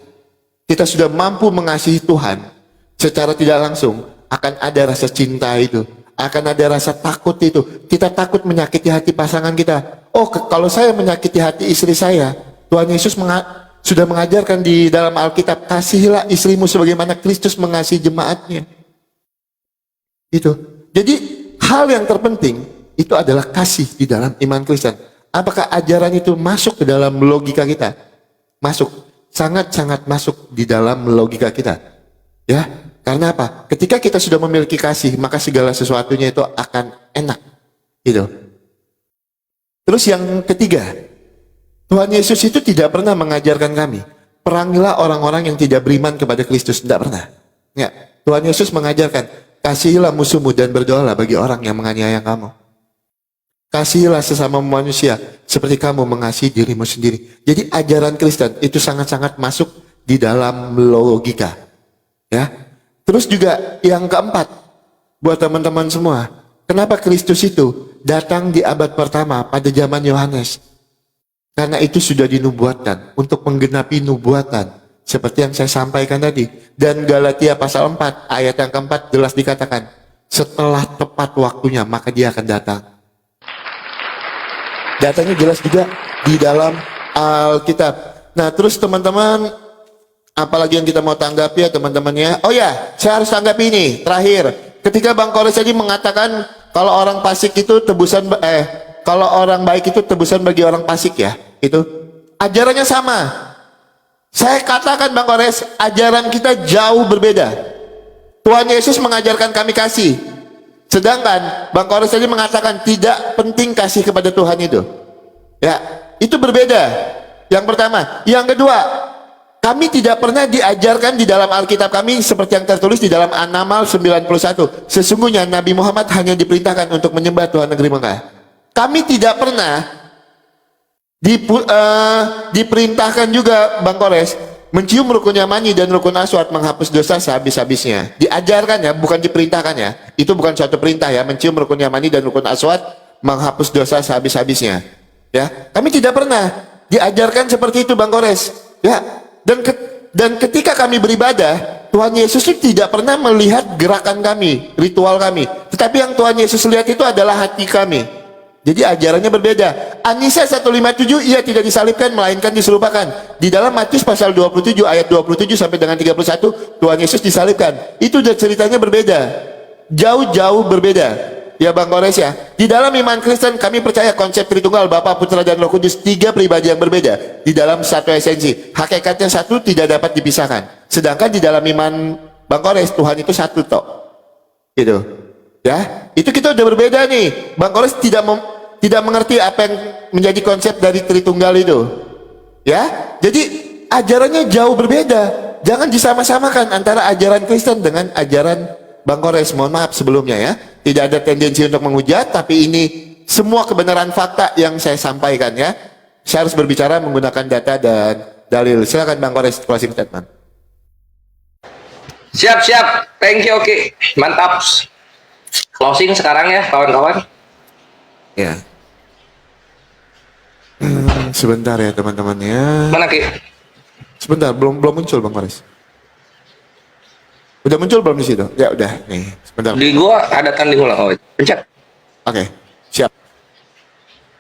Speaker 1: kita sudah mampu mengasihi Tuhan, secara tidak langsung akan ada rasa cinta itu. Akan ada rasa takut itu. Kita takut menyakiti hati pasangan kita. Oh, kalau saya menyakiti hati istri saya, Tuhan Yesus sudah mengajarkan di dalam Alkitab, kasihilah istrimu sebagaimana Kristus mengasihi jemaatnya. Itu. Jadi hal yang terpenting itu adalah kasih di dalam iman Kristen. Apakah ajaran itu masuk ke dalam logika kita? Masuk. Sangat-sangat masuk di dalam logika kita. Ya. Karena apa? Ketika kita sudah memiliki kasih, maka segala sesuatunya itu akan enak. Gitu. Terus yang ketiga, Tuhan Yesus itu tidak pernah mengajarkan kami, perangilah orang-orang yang tidak beriman kepada Kristus. Tidak pernah. Ya. Tuhan Yesus mengajarkan, kasihilah musuhmu dan berdoalah bagi orang yang menganiaya kamu. Kasihilah sesama manusia seperti kamu mengasihi dirimu sendiri. Jadi ajaran Kristen itu sangat-sangat masuk di dalam logika. Ya. Terus juga yang keempat, buat teman-teman semua, kenapa Kristus itu datang di abad pertama pada zaman Yohanes? Karena itu sudah dinubuatkan untuk menggenapi nubuatan seperti yang saya sampaikan tadi. Dan Galatia pasal 4 ayat yang keempat jelas dikatakan, setelah tepat waktunya maka dia akan datang. Datanya jelas juga di dalam Alkitab. Nah terus teman-teman, apalagi yang kita mau tanggapi ya teman-temannya. Oh ya, saya harus tanggapi ini. Terakhir, ketika Bang Kores tadi mengatakan kalau orang fasik itu tebusan kalau orang baik itu tebusan bagi orang fasik ya, itu ajarannya sama. Saya katakan Bang Kores, ajaran kita jauh berbeda. Tuhan Yesus mengajarkan kami kasih. Sedangkan Bang Kores tadi mengatakan tidak penting kasih kepada Tuhan itu. Ya, itu berbeda. Yang pertama. Yang kedua, kami tidak pernah diajarkan di dalam Alkitab kami seperti yang tertulis di dalam An-Naml 91. Sesungguhnya Nabi Muhammad hanya diperintahkan untuk menyembah Tuhan negeri Mekah. Kami tidak pernah diperintahkan juga, Bang Kores, mencium rukun Yamani dan rukun Aswad menghapus dosa sehabis-habisnya. Diajarkan ya, bukan diperintahkan ya. Itu bukan suatu perintah ya, mencium rukun Yamani dan rukun Aswad menghapus dosa sehabis-habisnya. Ya, kami tidak pernah diajarkan seperti itu, Bang Kores. Ya, dan ketika kami beribadah, Tuhan Yesus itu tidak pernah melihat gerakan kami, ritual kami. Tetapi yang Tuhan Yesus lihat itu adalah hati kami. Jadi ajarannya berbeda. An-Nisa 157, ia tidak disalibkan melainkan diserupakan. Di dalam Matius pasal 27 ayat 27 sampai dengan 31, Tuhan Yesus disalibkan. Itu ceritanya berbeda. Jauh-jauh berbeda. Ya Bang Kores ya. Di dalam iman Kristen kami percaya konsep Tritunggal, Bapa, Putra dan Roh Kudus, 3 pribadi yang berbeda di dalam satu esensi. Hakikatnya satu, tidak dapat dipisahkan. Sedangkan di dalam iman Bang Kores, Tuhan itu satu tok. Gitu. Ya, itu kita udah berbeda nih. Bang Kores tidak mengerti apa yang menjadi konsep dari Tritunggal itu. Ya, jadi ajarannya jauh berbeda. Jangan disama-samakan antara ajaran Kristen dengan ajaran Bang Kores. Mohon maaf sebelumnya ya. Tidak ada tendensi untuk menghujat, tapi ini semua kebenaran fakta yang saya sampaikan ya. Saya harus berbicara menggunakan data dan dalil. Silakan Bang Kores, closing statement.
Speaker 3: Siap. Thank you, oke. Mantap. Closing sekarang ya, kawan-kawan.
Speaker 1: Ya. Sebentar ya teman-teman ya.
Speaker 3: Mana Ki?
Speaker 1: Sebentar, belum muncul Bang Kores. Udah muncul belum di situ? Ya udah, nih. Sebentar.
Speaker 3: Di gua ada tanda ulang. Oh, pencet.
Speaker 1: Oke, siap.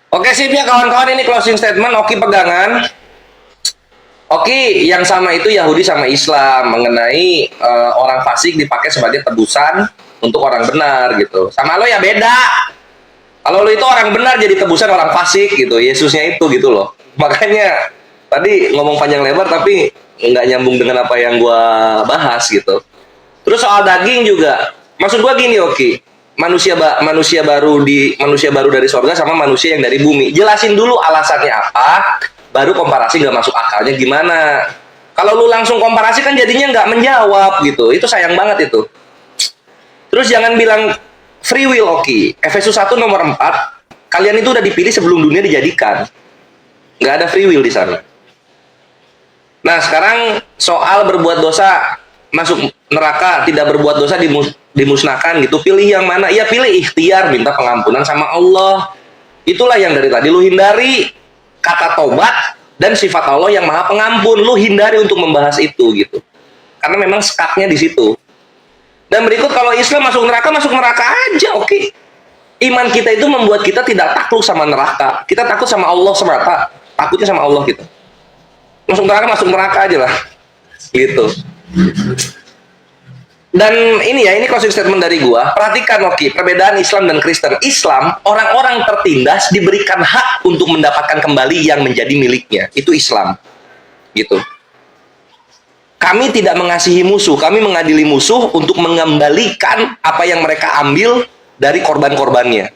Speaker 3: Oke, sip ya kawan-kawan, ini closing statement Oki pegangan. Oki, yang sama itu Yahudi sama Islam mengenai orang fasik dipakai sebagai tebusan untuk orang benar gitu. Sama lo ya beda. Kalau lo itu orang benar jadi tebusan orang fasik gitu. Yesusnya itu gitu loh. Makanya tadi ngomong panjang lebar tapi nggak nyambung dengan apa yang gua bahas gitu. Terus soal daging juga. Maksud gua gini, Oki. Manusia baru dari sorga sama manusia yang dari bumi. Jelasin dulu alasannya apa, baru komparasi nggak masuk akalnya gimana. Kalau lu langsung komparasi kan jadinya nggak menjawab gitu. Itu sayang banget itu. Terus jangan bilang free will, Oki. Efesus 1 nomor 4, kalian itu udah dipilih sebelum dunia dijadikan. Nggak ada free will di sana. Nah, sekarang soal berbuat dosa masuk neraka, tidak berbuat dosa dimusnahkan gitu. Pilih yang mana? Ya pilih ikhtiar, minta pengampunan sama Allah. Itulah yang dari tadi lu hindari, kata tobat dan sifat Allah yang maha pengampun. Lu hindari untuk membahas itu gitu. Karena memang skaknya di situ. Dan berikut, kalau Islam masuk neraka aja, oke. Iman kita itu membuat kita tidak takut sama neraka. Kita takut sama Allah semata. Takutnya sama Allah kita. Masuk neraka aja lah. Gitu. Dan ini closing statement dari gua. Perhatikan, oke, perbedaan Islam dan Kristen. Islam, orang-orang tertindas diberikan hak untuk mendapatkan kembali yang menjadi miliknya. Itu Islam. Gitu. Kami tidak mengasihi musuh, kami mengadili musuh untuk mengembalikan apa yang mereka ambil dari korban-korbannya.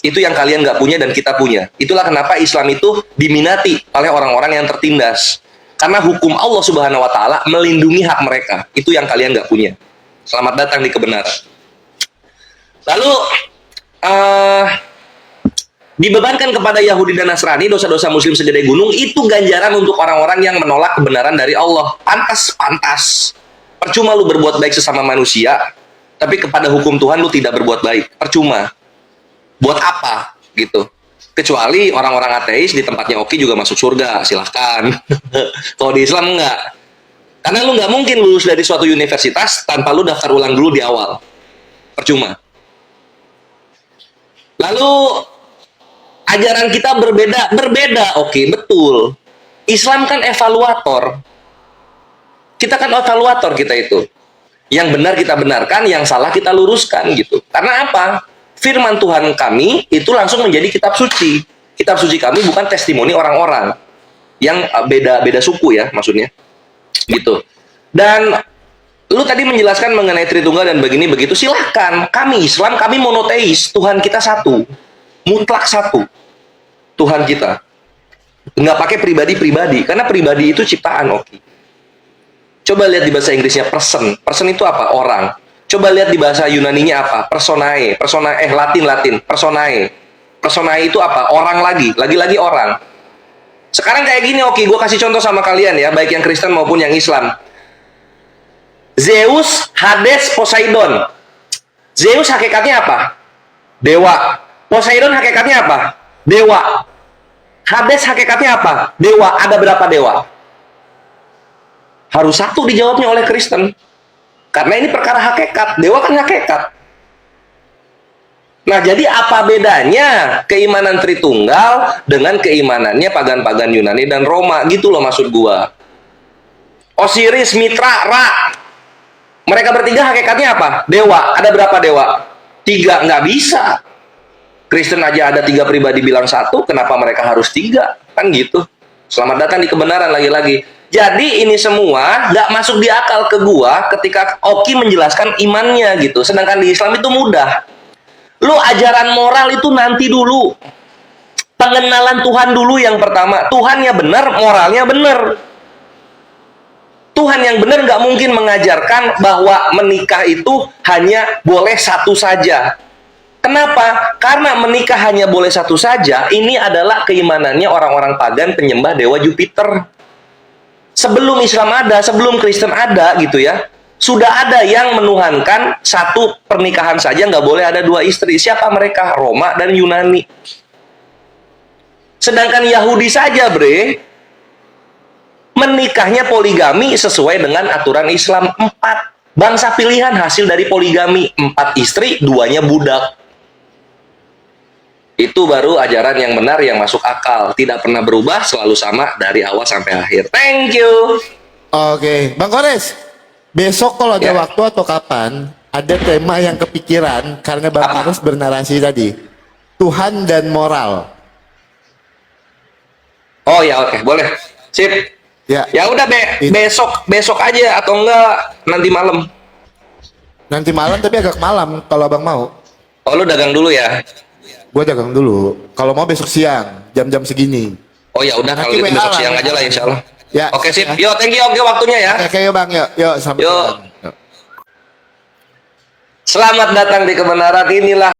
Speaker 3: Itu yang kalian nggak punya dan kita punya. Itulah kenapa Islam itu diminati oleh orang-orang yang tertindas. Karena hukum Allah Subhanahu wa Ta'ala melindungi hak mereka. Itu yang kalian nggak punya. Selamat datang di kebenaran. Lalu, dibebankan kepada Yahudi dan Nasrani dosa-dosa muslim segede gunung, itu ganjaran untuk orang-orang yang menolak kebenaran dari Allah. Pantas. Percuma lu berbuat baik sesama manusia, tapi kepada hukum Tuhan lu tidak berbuat baik. Percuma. Buat apa? Gitu. Kecuali orang-orang ateis di tempatnya Oki juga masuk surga, silahkan. Kalau di Islam enggak. Karena lu nggak mungkin lulus dari suatu universitas tanpa lu daftar ulang dulu di awal. Percuma. Lalu ajaran kita berbeda, oke, betul. Islam kan evaluator. Kita kan evaluator kita itu. Yang benar kita benarkan, yang salah kita luruskan gitu. Karena apa? Firman Tuhan kami itu langsung menjadi kitab suci. Kitab suci kami bukan testimoni orang-orang yang beda suku ya, maksudnya. Gitu. Dan lu tadi menjelaskan mengenai Tritunggal dan begini begitu, silahkan. Kami Islam, kami monoteis, Tuhan kita satu. Mutlak satu. Tuhan kita. Nggak pakai pribadi-pribadi, karena pribadi itu ciptaan, oke. Coba lihat di bahasa Inggrisnya person. Person itu apa? Orang. Coba lihat di bahasa Yunaninya apa? Personae. Latin. Personae. Personae itu apa? Orang lagi orang. Sekarang kayak gini, oke, gue kasih contoh sama kalian ya, baik yang Kristen maupun yang Islam. Zeus, Hades, Poseidon. Zeus hakikatnya apa? Dewa. Poseidon hakikatnya apa? Dewa. Hades hakikatnya apa? Dewa. Ada berapa dewa? Harus satu dijawabnya oleh Kristen. Karena ini perkara hakikat. Dewa kan hakikat. Nah, jadi apa bedanya keimanan Tritunggal dengan keimanannya pagan-pagan Yunani dan Roma? Gitu loh maksud gua. Osiris, Mitra, Ra. Mereka bertiga hakikatnya apa? Dewa. Ada berapa dewa? 3. Nggak bisa. Kristen aja ada 3 pribadi bilang 1. Kenapa mereka harus 3? Kan gitu. Selamat datang di kebenaran lagi-lagi. Jadi ini semua nggak masuk di akal ke gua ketika Oki menjelaskan imannya gitu. Sedangkan di Islam itu mudah. Lu ajaran moral itu nanti dulu. Pengenalan Tuhan dulu yang pertama. Tuhannya benar, moralnya benar. Tuhan yang benar nggak mungkin mengajarkan bahwa menikah itu hanya boleh satu saja. Kenapa? Karena menikah hanya boleh satu saja. Ini adalah keimanannya orang-orang pagan penyembah dewa Jupiter. Sebelum Islam ada, sebelum Kristen ada gitu ya, sudah ada yang menuhankan satu pernikahan saja, nggak boleh ada 2 istri. Siapa mereka? Roma dan Yunani. Sedangkan Yahudi saja, bre, menikahnya poligami sesuai dengan aturan Islam. 4 bangsa pilihan hasil dari poligami, 4 istri, 2-nya budak. Itu baru ajaran yang benar, yang masuk akal, tidak pernah berubah, selalu sama dari awal sampai akhir. Thank you.
Speaker 1: Oke, Bang Kores, besok kalau ada
Speaker 3: Ya.
Speaker 1: waktu atau kapan ada tema yang kepikiran karena Bang
Speaker 3: Apa?
Speaker 1: Kores bernarasi tadi, Tuhan dan moral.
Speaker 3: Oh ya, oke, boleh. Sip.
Speaker 1: Ya,
Speaker 3: Ya udah besok aja atau enggak nanti malam.
Speaker 1: nanti malam tapi agak malam kalau Abang mau.
Speaker 3: Oh, lu dagang dulu ya.
Speaker 1: Gue dagang dulu. Kalau mau besok siang, jam-jam segini.
Speaker 3: Oh ya udah, kalau
Speaker 1: Nanti
Speaker 3: gitu
Speaker 1: WA
Speaker 3: besok
Speaker 1: lah,
Speaker 3: siang
Speaker 1: WA
Speaker 3: aja lah
Speaker 1: lah.
Speaker 3: insyaallah.
Speaker 1: Ya,
Speaker 3: Oke, sip.
Speaker 1: ya.
Speaker 3: Yo, thank you, oke waktunya ya.
Speaker 1: Oke, yuk Bang, yuk sampai
Speaker 3: Yuk.
Speaker 1: siang. Yuk.
Speaker 3: Selamat datang di kebenaran. Inilah